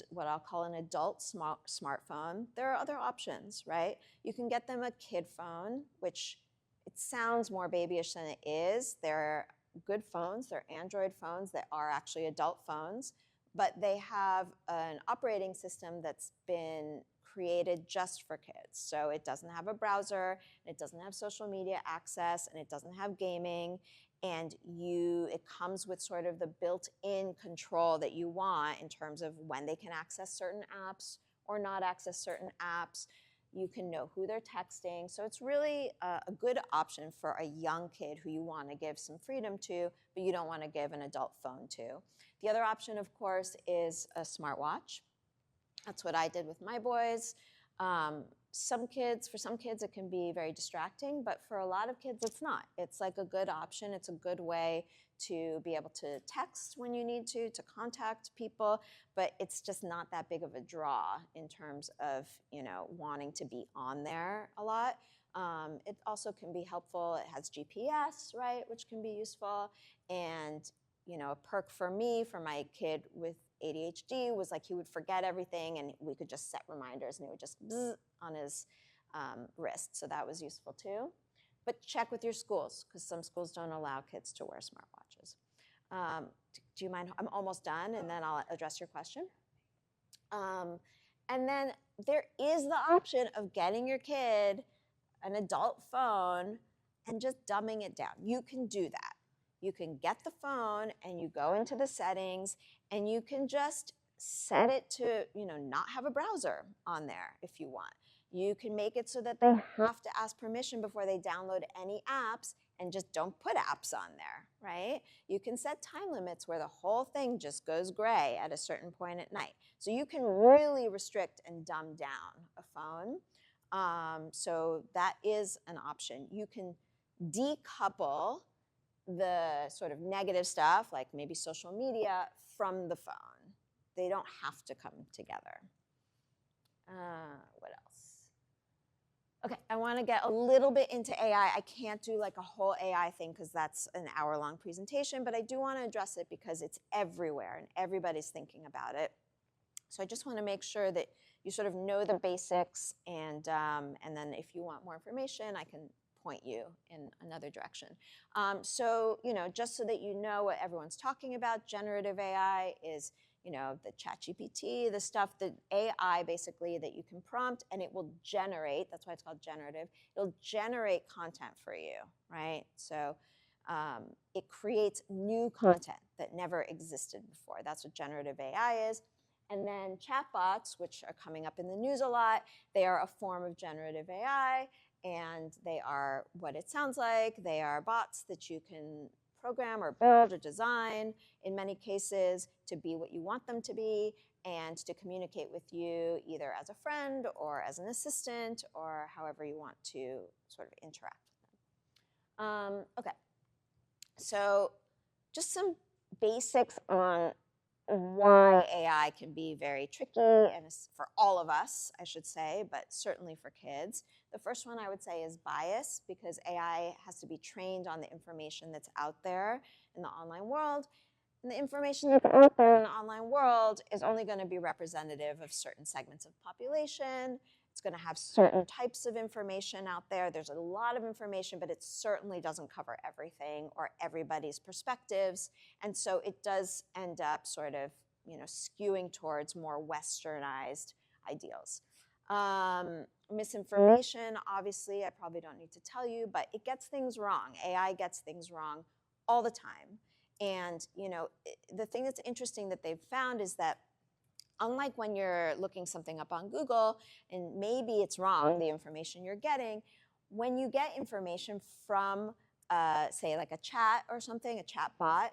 what I'll call an adult smartphone, there are other options, right? You can get them a kid phone, which it sounds more babyish than it is. They're good phones. They're Android phones that are actually adult phones, but they have an operating system that's been created just for kids. So it doesn't have a browser, and it doesn't have social media access, and it doesn't have gaming, and it comes with sort of the built-in control that you want in terms of when they can access certain apps or not access certain apps. You can know who they're texting. So it's really a good option for a young kid who you want to give some freedom to, but you don't want to give an adult phone to. The other option, of course, is a smartwatch. That's what I did with my boys. For some kids, it can be very distracting, but for a lot of kids, it's not. It's like a good option. It's a good way to be able to text when you need to contact people, but it's just not that big of a draw in terms of, wanting to be on there a lot. It also can be helpful. It has GPS, right, which can be useful. And, a perk for me, for my kid with ADHD, was like he would forget everything, and we could just set reminders, and it would just bzz on his wrist. So that was useful too. But check with your schools, because some schools don't allow kids to wear smartwatches. Do you mind? I'm almost done, and then I'll address your question. And then there is the option of getting your kid an adult phone and just dumbing it down. You can do that. You can get the phone and you go into the settings and you can just set it to, not have a browser on there if you want. You can make it so that they have to ask permission before they download any apps, and just don't put apps on there, right? You can set time limits where the whole thing just goes gray at a certain point at night. So you can really restrict and dumb down a phone. So that is an option. You can decouple the sort of negative stuff, like maybe social media, from the phone. They don't have to come together. What else? Okay, I want to get a little bit into AI. I can't do like a whole AI thing because that's an hour-long presentation, but I do want to address it because it's everywhere and everybody's thinking about it. So I just want to make sure that you sort of know the basics, and then if you want more information, I can point you in another direction. So, just so that you know what everyone's talking about, generative AI is, the ChatGPT, the stuff, the AI basically that you can prompt and it will generate, that's why it's called generative, it'll generate content for you, right? So it creates new content that never existed before. That's what generative AI is. And then chatbots, which are coming up in the news a lot, they are a form of generative AI, and they are what it sounds like. They are bots that you can program or build or design, in many cases, to be what you want them to be and to communicate with you either as a friend or as an assistant or however you want to sort of interact with them. Okay, So just some basics on why AI can be very tricky, and for all of us, I should say, but certainly for kids. The first one I would say is bias, because AI has to be trained on the information that's out there in the online world. And the information that's out there in the online world is only going to be representative of certain segments of population. It's going to have certain types of information out there. There's a lot of information, but it certainly doesn't cover everything or everybody's perspectives. And so it does end up sort of, skewing towards more westernized ideals. Misinformation, obviously, I probably don't need to tell you, but it gets things wrong. AI gets things wrong all the time. And, the thing that's interesting that they've found is that unlike when you're looking something up on Google and maybe it's wrong, the information you're getting, when you get information from, say, like a chat or something, a chat bot,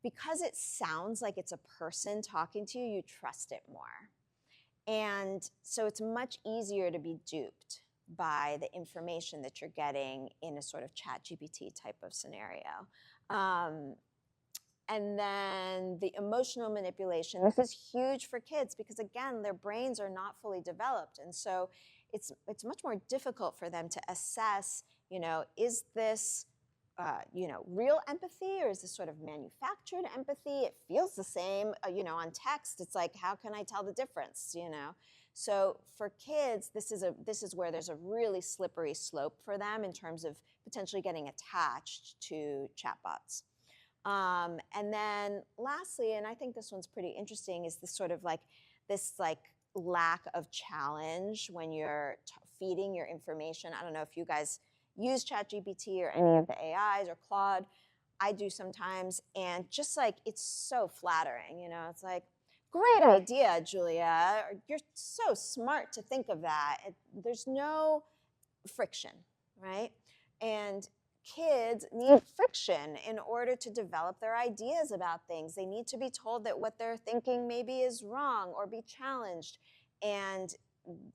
because it sounds like it's a person talking to you, you trust it more. And so it's much easier to be duped by the information that you're getting in a sort of ChatGPT type of scenario. And then the emotional manipulation. This is huge for kids because, again, their brains are not fully developed. And so it's much more difficult for them to assess, is this, real empathy, or is this sort of manufactured empathy? It feels the same, on text. It's like, how can I tell the difference, So for kids, this is where there's a really slippery slope for them in terms of potentially getting attached to chatbots. And then lastly, and I think this one's pretty interesting, is this sort of like lack of challenge when you're feeding your information. I don't know if you guys use ChatGPT or any of the AIs or Claude. I do sometimes, and just like, it's so flattering, it's like, great idea, Julia, or you're so smart to think of that. There's no friction, right? And kids need friction in order to develop their ideas about things. They need to be told that what they're thinking maybe is wrong or be challenged. And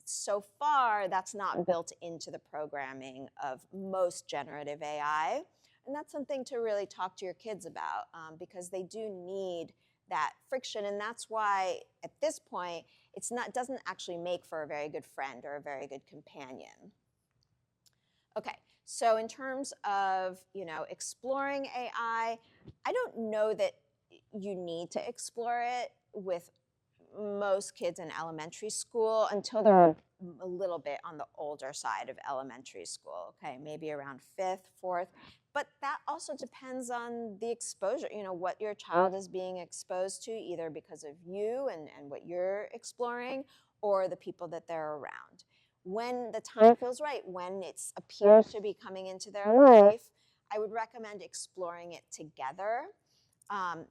so far, that's not built into the programming of most generative AI. And that's something to really talk to your kids about, because they do need that friction. And that's why, at this point, doesn't actually make for a very good friend or a very good companion. Okay, so in terms of, exploring AI, I don't know that you need to explore it with most kids in elementary school until they're a little bit on the older side of elementary school, okay, maybe around 5th, 4th. But that also depends on the exposure, what your child is being exposed to, either because of you and what you're exploring, or the people that they're around. When the time feels right, when it appears to be coming into their life, I would recommend exploring it together.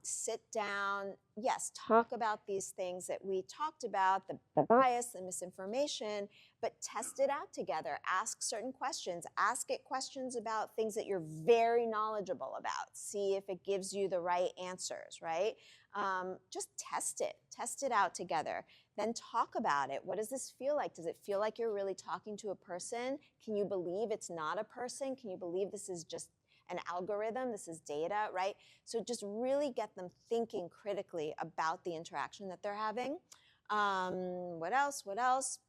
Sit down, yes, talk about these things that we talked about, the bias, the misinformation, but test it out together. Ask certain questions. Ask it questions about things that you're very knowledgeable about. See if it gives you the right answers, right? Just test it out together. Then talk about it. What does this feel like? Does it feel like you're really talking to a person? Can you believe it's not a person? Can you believe this is just an algorithm? This is data, right? So just really get them thinking critically about the interaction that they're having. What else?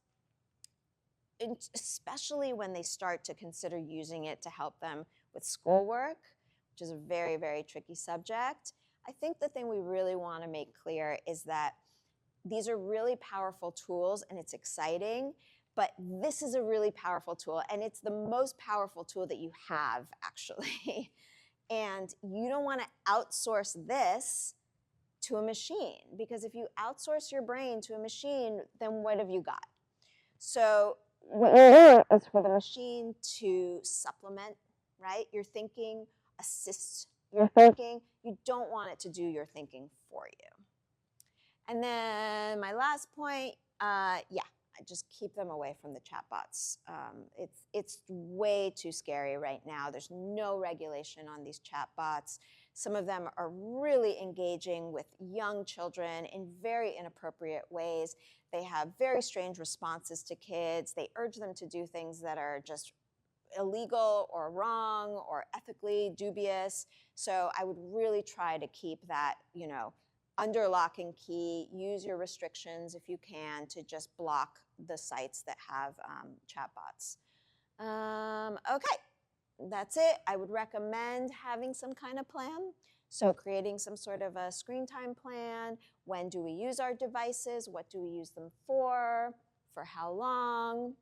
And especially when they start to consider using it to help them with schoolwork, which is a very, very tricky subject. I think the thing we really want to make clear is that these are really powerful tools, and it's exciting, but this is a really powerful tool, and it's the most powerful tool that you have, actually. And you don't want to outsource this to a machine, because if you outsource your brain to a machine, then what have you got? So what you want is for the machine to supplement, right, your thinking, assist your thinking. You don't want it to do your thinking for you. And then my last point, just keep them away from the chatbots. It's way too scary right now. There's no regulation on these chatbots. Some of them are really engaging with young children in very inappropriate ways. They have very strange responses to kids. They urge them to do things that are just illegal or wrong or ethically dubious. So I would really try to keep that, under lock and key. Use your restrictions if you can to just block the sites that have chatbots. Okay, that's it. I would recommend having some kind of plan. So creating some sort of a screen time plan. When do we use our devices? What do we use them for? For how long?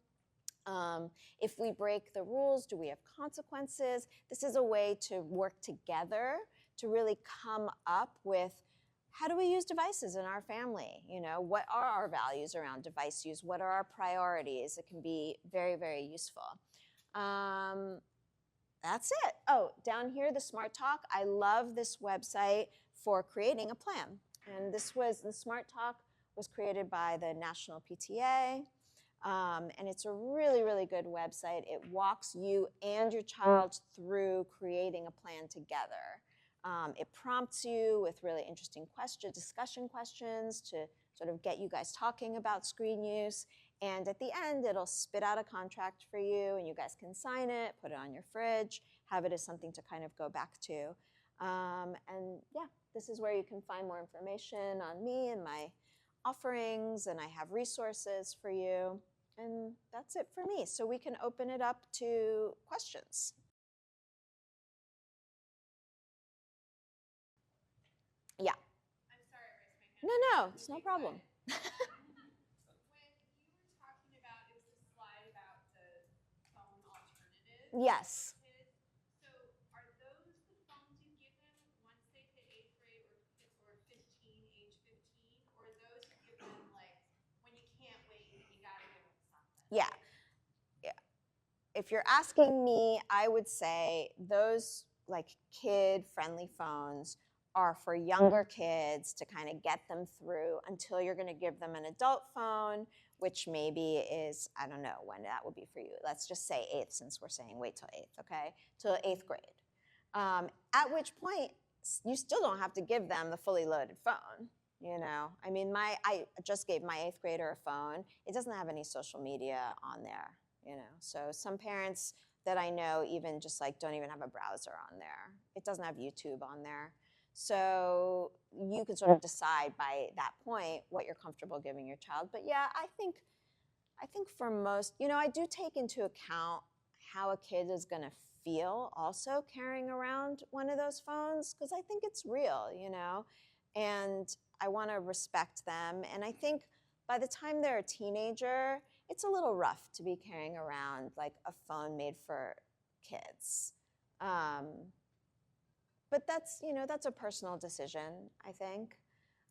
If we break the rules, do we have consequences? This is a way to work together to really come up with, how do we use devices in our family? What are our values around device use? What are our priorities? It can be very, very useful. That's it. Oh, down here, the Smart Talk. I love this website for creating a plan. And the Smart Talk was created by the National PTA. And it's a really, really good website. It walks you and your child through creating a plan together. It prompts you with really interesting discussion questions to sort of get you guys talking about screen use. And at the end, it'll spit out a contract for you, and you guys can sign it, put it on your fridge, have it as something to kind of go back to. And yeah, this is where you can find more information on me and my offerings, and I have resources for you. And that's it for me. So we can open it up to questions. Yeah. I'm sorry, I raised my hand. No, it's no problem. When you were talking about, it was a slide about the phone alternatives. Yes. For kids. So are those the phones you give them once they hit 8th grade or 15, age 15? Or those you give them like when you can't wait and you gotta give them something? Yeah. If you're asking me, I would say those like kid-friendly phones are for younger kids to kind of get them through until you're going to give them an adult phone, which maybe is, I don't know when that would be for you. Let's just say 8th, since we're saying wait till 8th, okay? Till 8th grade. At which point, you still don't have to give them the fully loaded phone. I mean, I just gave my 8th grader a phone. It doesn't have any social media on there, So some parents that I know even just like don't even have a browser on there. It doesn't have YouTube on there. So you can sort of decide by that point what you're comfortable giving your child. But yeah, I think for most, I do take into account how a kid is going to feel also carrying around one of those phones, because I think it's real, and I want to respect them. And I think by the time they're a teenager, it's a little rough to be carrying around like a phone made for kids. But that's a personal decision, I think.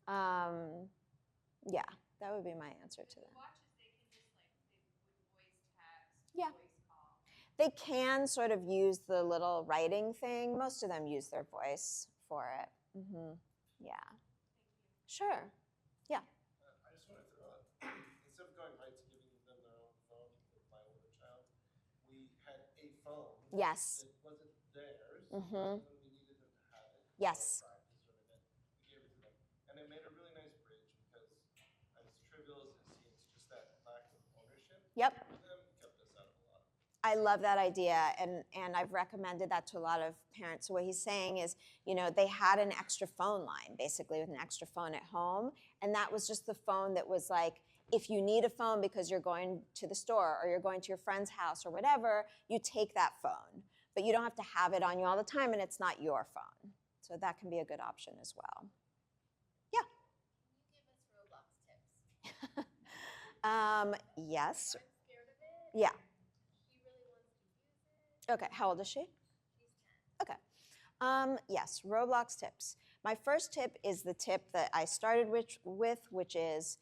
Yeah, that would be my answer to that. Watches, they can just with voice text, Yeah. voice call. They can sort of use the little writing thing. Most of them use their voice for it. Mm-hmm. Yeah. Sure. Yeah. I just want to throw out, instead of going right to giving them their own phone with my older child, we had a phone. Yes. That wasn't theirs. Mm-hmm. When we needed them to have it. Yes. For practice or an event, we gave it to them. And it made a really nice bridge because as trivial as it seems, just that lack of ownership. Yep. For them kept us out of a lot. I love that idea, and I've recommended that to a lot of parents. So what he's saying is, they had an extra phone line, basically, with an extra phone at home, and that was just the phone that was like, if you need a phone because you're going to the store or you're going to your friend's house or whatever, you take that phone. But you don't have to have it on you all the time, and it's not your phone. So that can be a good option as well. Yeah? Can you give us Roblox tips? Yes. I'm scared of it. Yeah. He really wants to use it. Okay, how old is she? She's 10. Okay. Yes, Roblox tips. My first tip is the tip that I started with, which is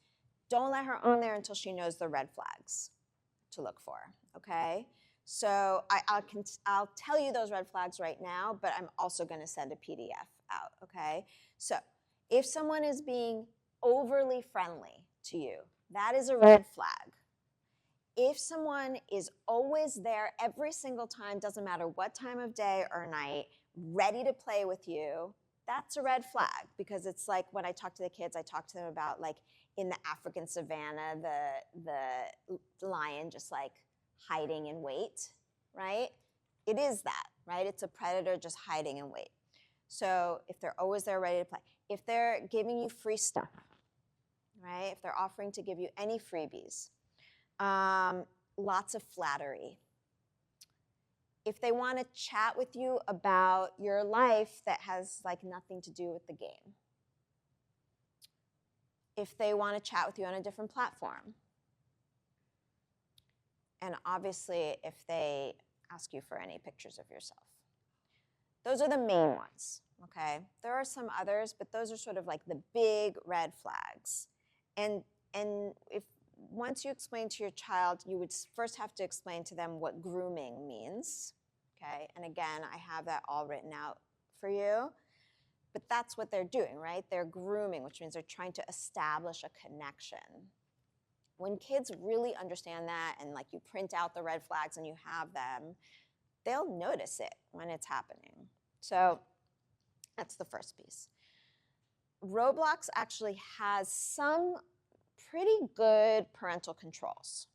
don't let her on there until she knows the red flags to look for, okay? So I'll tell you those red flags right now, but I'm also going to send a PDF out, okay? So if someone is being overly friendly to you, that is a red flag. If someone is always there every single time, doesn't matter what time of day or night, ready to play with you, that's a red flag, because it's like when I talk to the kids, I talk to them about like in the African savannah, the lion just like hiding in wait, right? It is that, right? It's a predator just hiding in wait. So if they're always there ready to play, if they're giving you free stuff, right? If they're offering to give you any freebies, lots of flattery. If they want to chat with you about your life that has like nothing to do with the game. If they want to chat with you on a different platform. And obviously, if they ask you for any pictures of yourself. Those are the main ones, okay? There are some others, but those are sort of like the big red flags. And if once you explain to your child, you would first have to explain to them what grooming means, okay? And again, I have that all written out for you. But that's what they're doing, right? They're grooming, which means they're trying to establish a connection. When kids really understand that and like you print out the red flags and you have them, they'll notice it when it's happening. So that's the first piece. Roblox actually has some pretty good parental controls.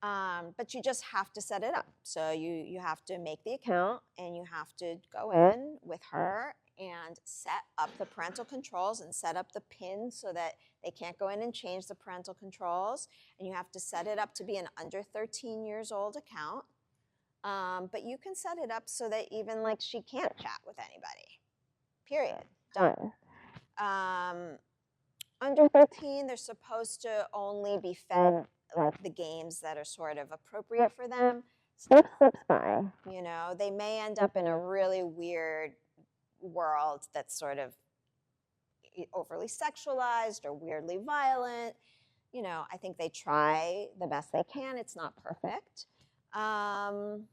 But you just have to set it up. So you have to make the account and you have to go in with her and set up the parental controls and set up the PIN so that they can't go in and change the parental controls. And you have to set it up to be an under 13 years old account. But you can set it up so that even like she can't chat with anybody. Period. Done. Under 13, they're supposed to only be fed like the games that are sort of appropriate for them. Stuff slips by. You know, they may end up in a really weird world that's sort of overly sexualized or weirdly violent. You know, I think they try the best they can. It's not perfect. And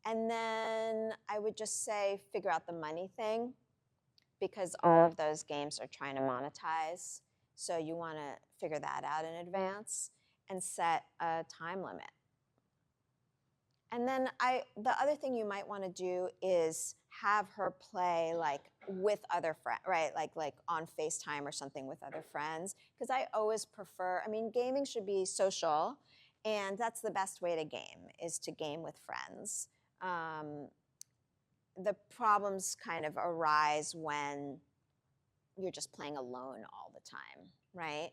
then I would just say figure out the money thing because all of those games are trying to monetize. So you want to figure that out in advance and set a time limit. And then the other thing you might want to do is have her play like with other friends, right? Like on FaceTime or something with other friends. Because I always prefer, I mean, gaming should be social, and that's the best way to game, is to game with friends. The problems kind of arise when you're just playing alone all the time, right?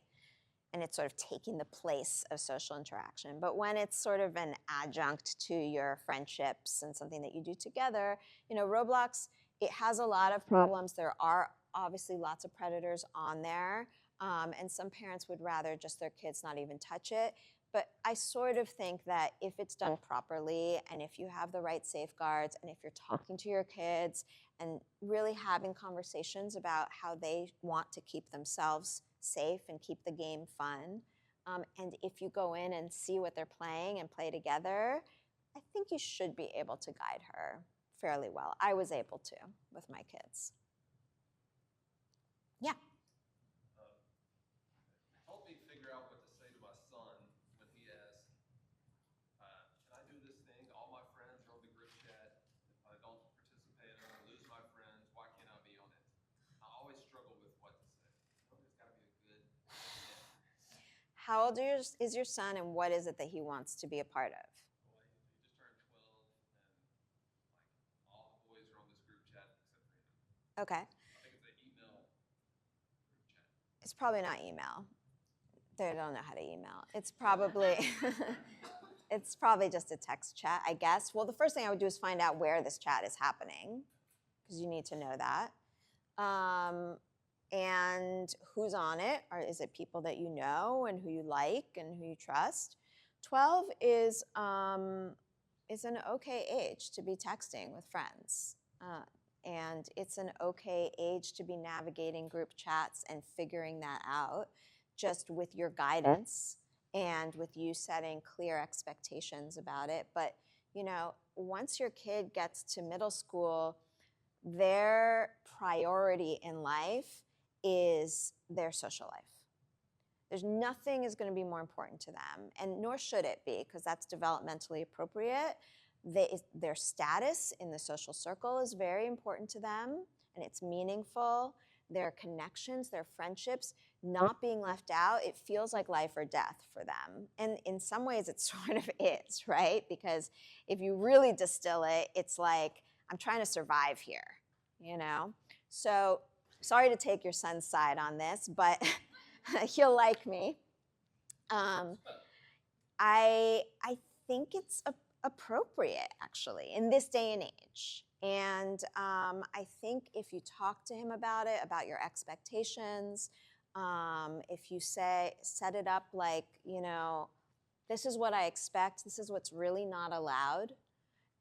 And it's sort of taking the place of social interaction. But when it's sort of an adjunct to your friendships and something that you do together, you know, Roblox, it has a lot of problems. There are obviously lots of predators on there. And some parents would rather just their kids not even touch it. But I sort of think that if it's done properly and if you have the right safeguards and if you're talking to your kids and really having conversations about how they want to keep themselves safe and keep the game fun, and if you go in and see what they're playing and play together, I think you should be able to guide her fairly well. I was able to with my kids. Yeah. Help me figure out what to say to my son when he asks, can I do this thing? All my friends are on the group chat. If I don't participate, I'm going to lose my friends. Why can't I be on it? I always struggle with what to say. There's got to be a good answer. How old is your son, and what is it that he wants to be a part of? Well, he just turned 12, and like all the boys are on this group chat except for him. Okay. I think it's an email group chat. It's probably not email. They don't know how to email. It's probably it's probably just a text chat, I guess. Well, the first thing I would do is find out where this chat is happening, because you need to know that. And who's on it, or is it people that you know and who you like and who you trust? 12 is an okay age to be texting with friends. And it's an okay age to be navigating group chats and figuring that out just with your guidance and with you setting clear expectations about it. But, you know, once your kid gets to middle school, their priority in life is their social life. There's nothing is going to be more important to them, and nor should it be, because that's developmentally appropriate. Their status in the social circle is very important to them, and it's meaningful. their connections, their friendships, not being left out, it feels like life or death for them. And in some ways it sort of is, right? Because if you really distill it, it's like, I'm trying to survive here, you know? So sorry to take your son's side on this, but he'll like me. I think it's appropriate, actually, in this day and age. And I think if you talk to him about it, about your expectations, if you set it up like, you know, this is what I expect, this is what's really not allowed.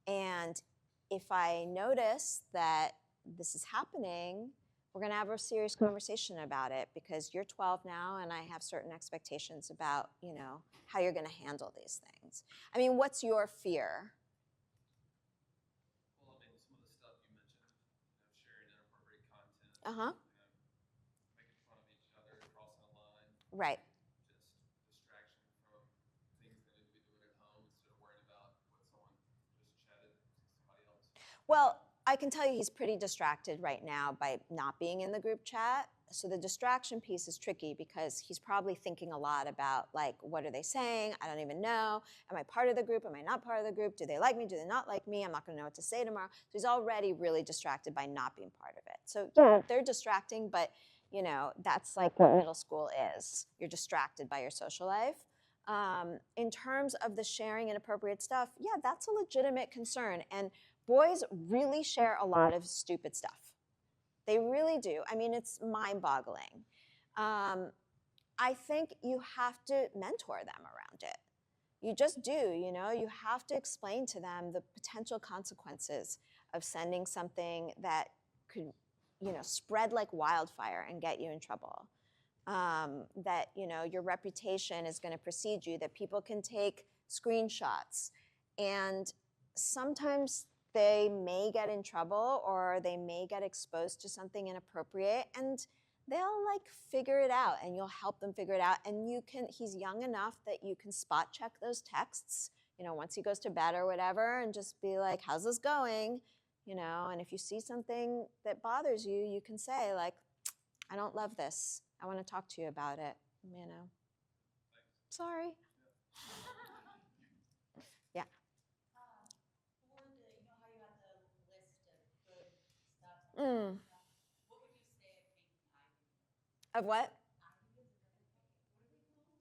And if I notice that this is happening, we're going to have a serious conversation about it, because you're 12 now and I have certain expectations about, you know, how you're going to handle these things. I mean, what's your fear? Well, I mean, some of the stuff you mentioned, sharing inappropriate content, making fun of each other, crossing a line. Right. Just distraction from things they need to be doing at home instead of worrying about what someone just chatted to somebody else. Well, I can tell you he's pretty distracted right now by not being in the group chat. So the distraction piece is tricky because he's probably thinking a lot about, like, what are they saying? I don't even know. Am I part of the group? Am I not part of the group? Do they like me? Do they not like me? I'm not going to know what to say tomorrow. So he's already really distracted by not being part of it. So yeah, they're distracting, but, you know, that's like what middle school is. You're distracted by your social life. In terms of the sharing inappropriate stuff, yeah, that's a legitimate concern. And boys really share a lot of stupid stuff. They really do. I mean, it's mind-boggling. I think you have to mentor them around it. You just do, you know? You have to explain to them the potential consequences of sending something that could, you know, spread like wildfire and get you in trouble. That, you know, your reputation is going to precede you, that people can take screenshots. And sometimes they may get in trouble or they may get exposed to something inappropriate, and they'll like figure it out, and you'll help them figure it out. And you can, he's young enough that you can spot check those texts, you know, once he goes to bed or whatever, and just be like, how's this going? You know, and if you see something that bothers you, you can say like, I don't love this. I want to talk to you about it, you know. Sorry. Yeah. For the, you know how you have the list of good stuff? What would you say of making iVideos? Of what? iVideos, what are they called?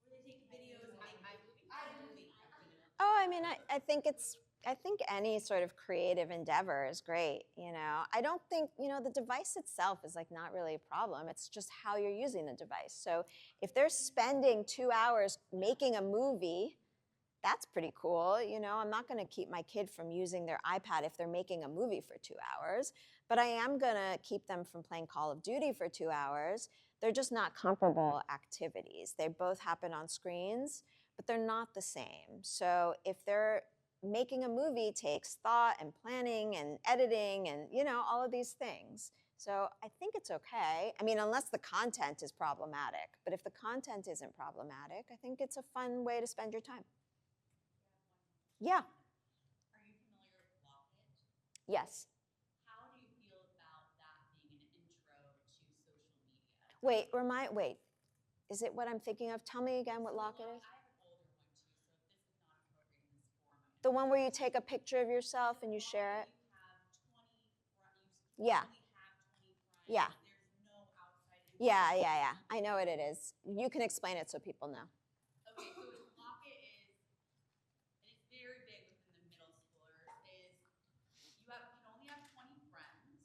Where they take videos and make iVideos. Oh, I mean, I think any sort of creative endeavor is great, you know. I don't think, you know, the device itself is like not really a problem. It's just how you're using the device. So if they're spending 2 hours making a movie, that's pretty cool. You know, I'm not going to keep my kid from using their iPad if they're making a movie for 2 hours, but I am going to keep them from playing Call of Duty for 2 hours. They're just not comparable activities. They both happen on screens, but they're not the same. So if they're making a movie takes thought and planning and editing and, you know, all of these things. So I think it's okay. I mean, unless the content is problematic. But if the content isn't problematic, I think it's a fun way to spend your time. Yeah. Are you familiar with Locket? Yes. How do you feel about that being an intro to social media? Wait. Is it what I'm thinking of? Tell me again what Locket is. I have an older one too, so if this is not appropriate in this forum, The one where you take a picture of yourself and you share it? You have 20 friends. Yeah. You only have 20 friends. Yeah. There's no outside influence. Yeah. I know what it is. You can explain it so people know. Okay, so Locket is, and it's very big within the middle schoolers, is you can only have 20 friends,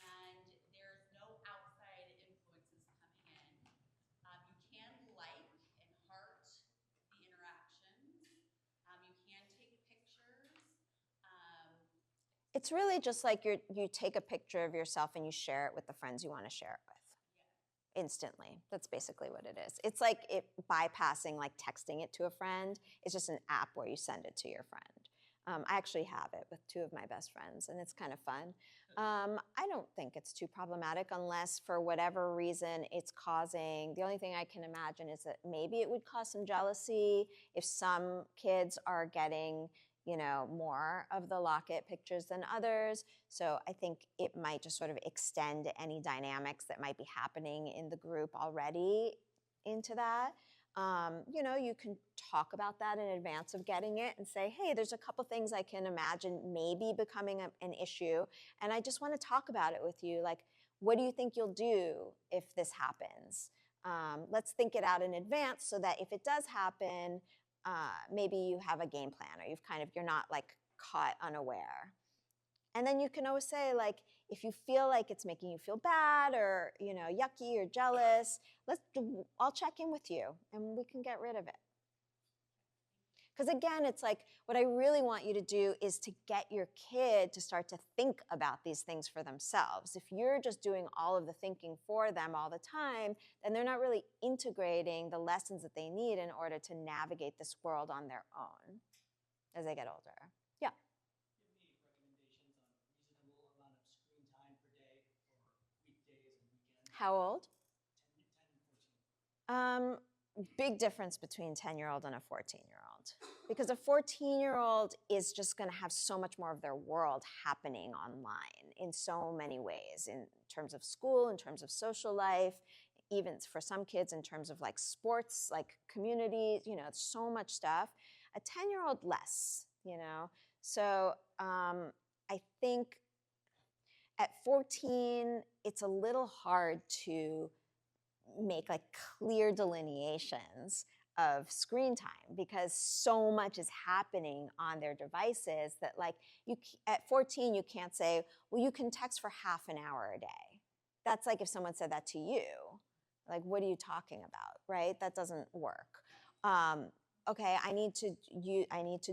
and there's no outside influences coming in. You can like and heart the interactions. You can take pictures. It's really just like you take a picture of yourself and you share it with the friends you want to share it with. Yeah. Instantly. That's basically what it is. It's like it bypassing like texting it to a friend. It's just an app where you send it to your friend. I actually have it with 2 of my best friends, and it's kind of fun. I don't think it's too problematic unless for whatever reason it's causing, the only thing I can imagine is that maybe it would cause some jealousy if some kids are getting, more of the locket pictures than others. So I think it might just sort of extend any dynamics that might be happening in the group already into that. You can talk about that in advance of getting it and say, hey, there's a couple things I can imagine maybe becoming an issue. And I just want to talk about it with you. Like, what do you think you'll do if this happens? Let's think it out in advance so that if it does happen, maybe you have a game plan, or you're not like caught unaware. And then you can always say, like, if you feel like it's making you feel bad or, yucky or jealous, I'll check in with you and we can get rid of it. Because again, it's like what I really want you to do is to get your kid to start to think about these things for themselves. If you're just doing all of the thinking for them all the time, then they're not really integrating the lessons that they need in order to navigate this world on their own as they get older. Yeah. Give me recommendations on reasonable amount of screen time per day for weekdays and weekends. How old? 10 and 14. Big difference between 10-year-old and a 14-year-old. Because a 14-year-old is just going to have so much more of their world happening online in so many ways, in terms of school, in terms of social life, even for some kids in terms of like sports, like community, so much stuff. A 10-year-old less, So I think at 14, it's a little hard to make like clear delineations of screen time because so much is happening on their devices that like at 14 you can't say, well, you can text for half an hour a day. That's like if someone said that to you, like, what are you talking about, right? That doesn't work. Okay, I need to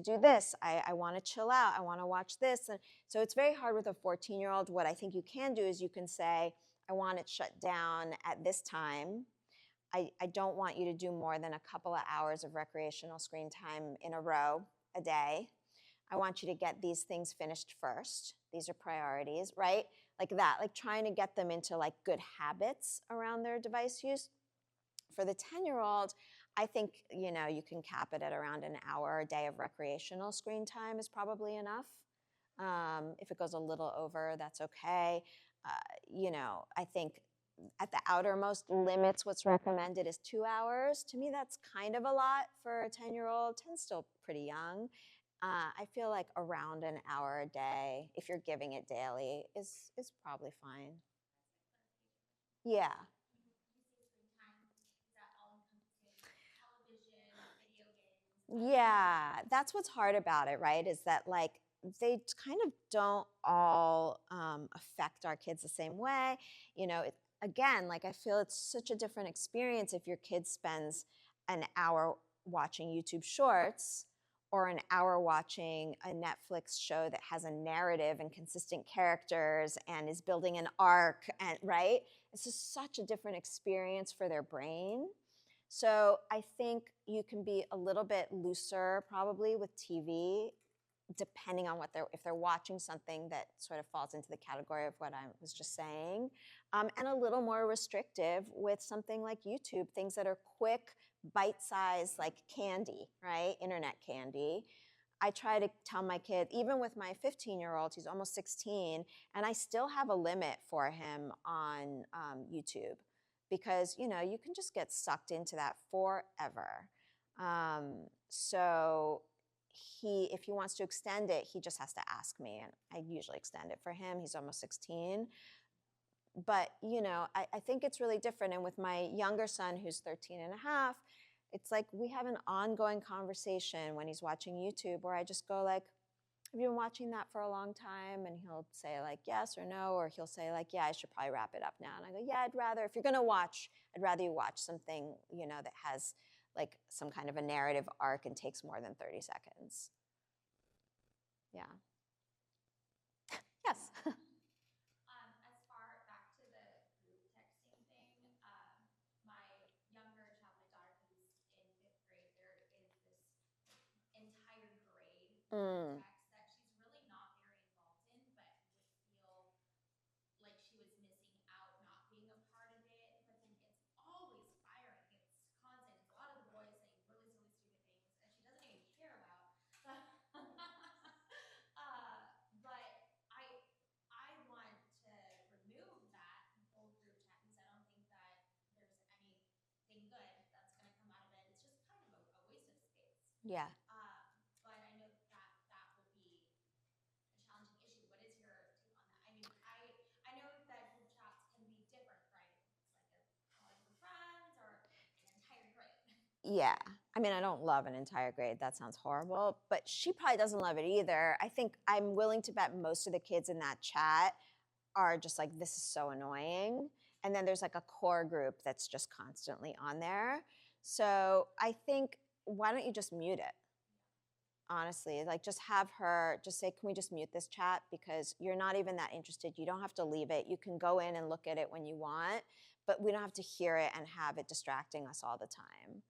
do this. I want to chill out. I want to watch this. And so it's very hard with a 14-year-old. What I think you can do is you can say, I want it shut down at this time. I don't want you to do more than a couple of hours of recreational screen time in a row a day. I want you to get these things finished first. These are priorities, right? Like that, like trying to get them into like good habits around their device use. For the 10-year-old, I think, you can cap it at around an hour a day of recreational screen time is probably enough. If it goes a little over, that's okay. I think at the outermost limits, what's recommended is 2 hours. To me, that's kind of a lot for a 10-year-old. 10's still pretty young. I feel like around an hour a day, if you're giving it daily, is probably fine. Yeah. Yeah, that's what's hard about it, right? Is that like they kind of don't all affect our kids the same way. Again, like I feel it's such a different experience if your kid spends an hour watching YouTube Shorts or an hour watching a Netflix show that has a narrative and consistent characters and is building an arc, and right? It's just such a different experience for their brain. So I think you can be a little bit looser probably with TV, depending on if they're watching something that sort of falls into the category of what I was just saying, and a little more restrictive with something like YouTube, things that are quick, bite-sized, like candy, right? Internet candy. I try to tell my kid, even with my 15-year-old, he's almost 16, and I still have a limit for him on YouTube because, you can just get sucked into that forever. So if he wants to extend it, he just has to ask me, and I usually extend it for him. He's almost 16. But, I think it's really different. And with my younger son, who's 13 and a half, it's like we have an ongoing conversation when he's watching YouTube where I just go like, have you been watching that for a long time? And he'll say like, yes or no, or he'll say like, yeah, I should probably wrap it up now. And I go, yeah, if you're going to watch, I'd rather you watch something, that has like some kind of a narrative arc and takes more than 30 seconds. Yeah. Yes. As far back to the group texting thing, my younger child, my daughter, who's in 5th grade, there is this entire grade text that she's really not very involved in, but would feel like she was missing out not being a part of it. But then it's always firing. It's constant. It's a lot of the boys saying really silly, stupid things, and she doesn't even care about. Yeah. But I know that that will be a challenging issue. What is your take on that? I mean, I know that group chats can be different, right? It's like a lot of friends or an entire grade. Yeah. I mean, I don't love an entire grade. That sounds horrible. But she probably doesn't love it either. I think I'm willing to bet most of the kids in that chat are just like, this is so annoying. And then there's like a core group that's just constantly on there. So I think, why don't you just mute it? Honestly, like just have her just say, can we just mute this chat? Because you're not even that interested. You don't have to leave it. You can go in and look at it when you want, but we don't have to hear it and have it distracting us all the time.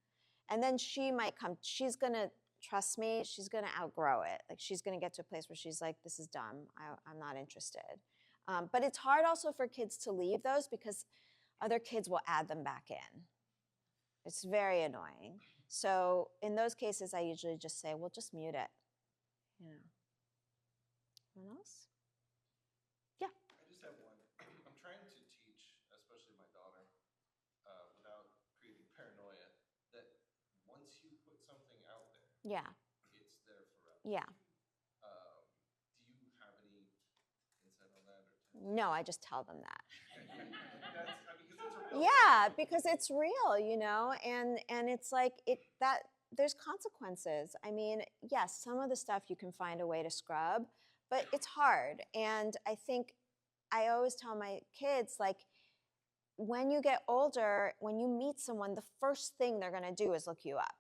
And then she might come, she's gonna, trust me, she's gonna outgrow it. Like she's gonna get to a place where she's like, this is dumb, I'm not interested. But it's hard also for kids to leave those because other kids will add them back in. It's very annoying. So in those cases, I usually just say, well, just mute it. You know. Anyone else? Yeah. I just have one. I'm trying to teach, especially my daughter, without creating paranoia, that once you put something out there, Yeah. it's there forever. Yeah. Do you have any insight on that? No, I just tell them that. Because it's a real Yeah, because it's real, you know, and it's like that there's consequences. I mean, yes, some of the stuff you can find a way to scrub, but it's hard. And I think I always tell my kids, like, when you get older, when you meet someone, the first thing they're going to do is look you up.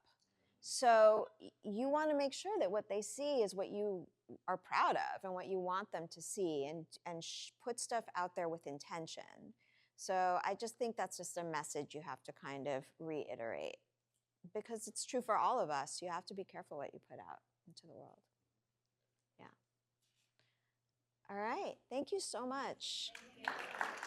So you want to make sure that what they see is what you are proud of and what you want them to see, and put stuff out there with intention. So I just think that's just a message you have to kind of reiterate, because it's true for all of us. You have to be careful what you put out into the world. Yeah. All right. Thank you so much. Thank you.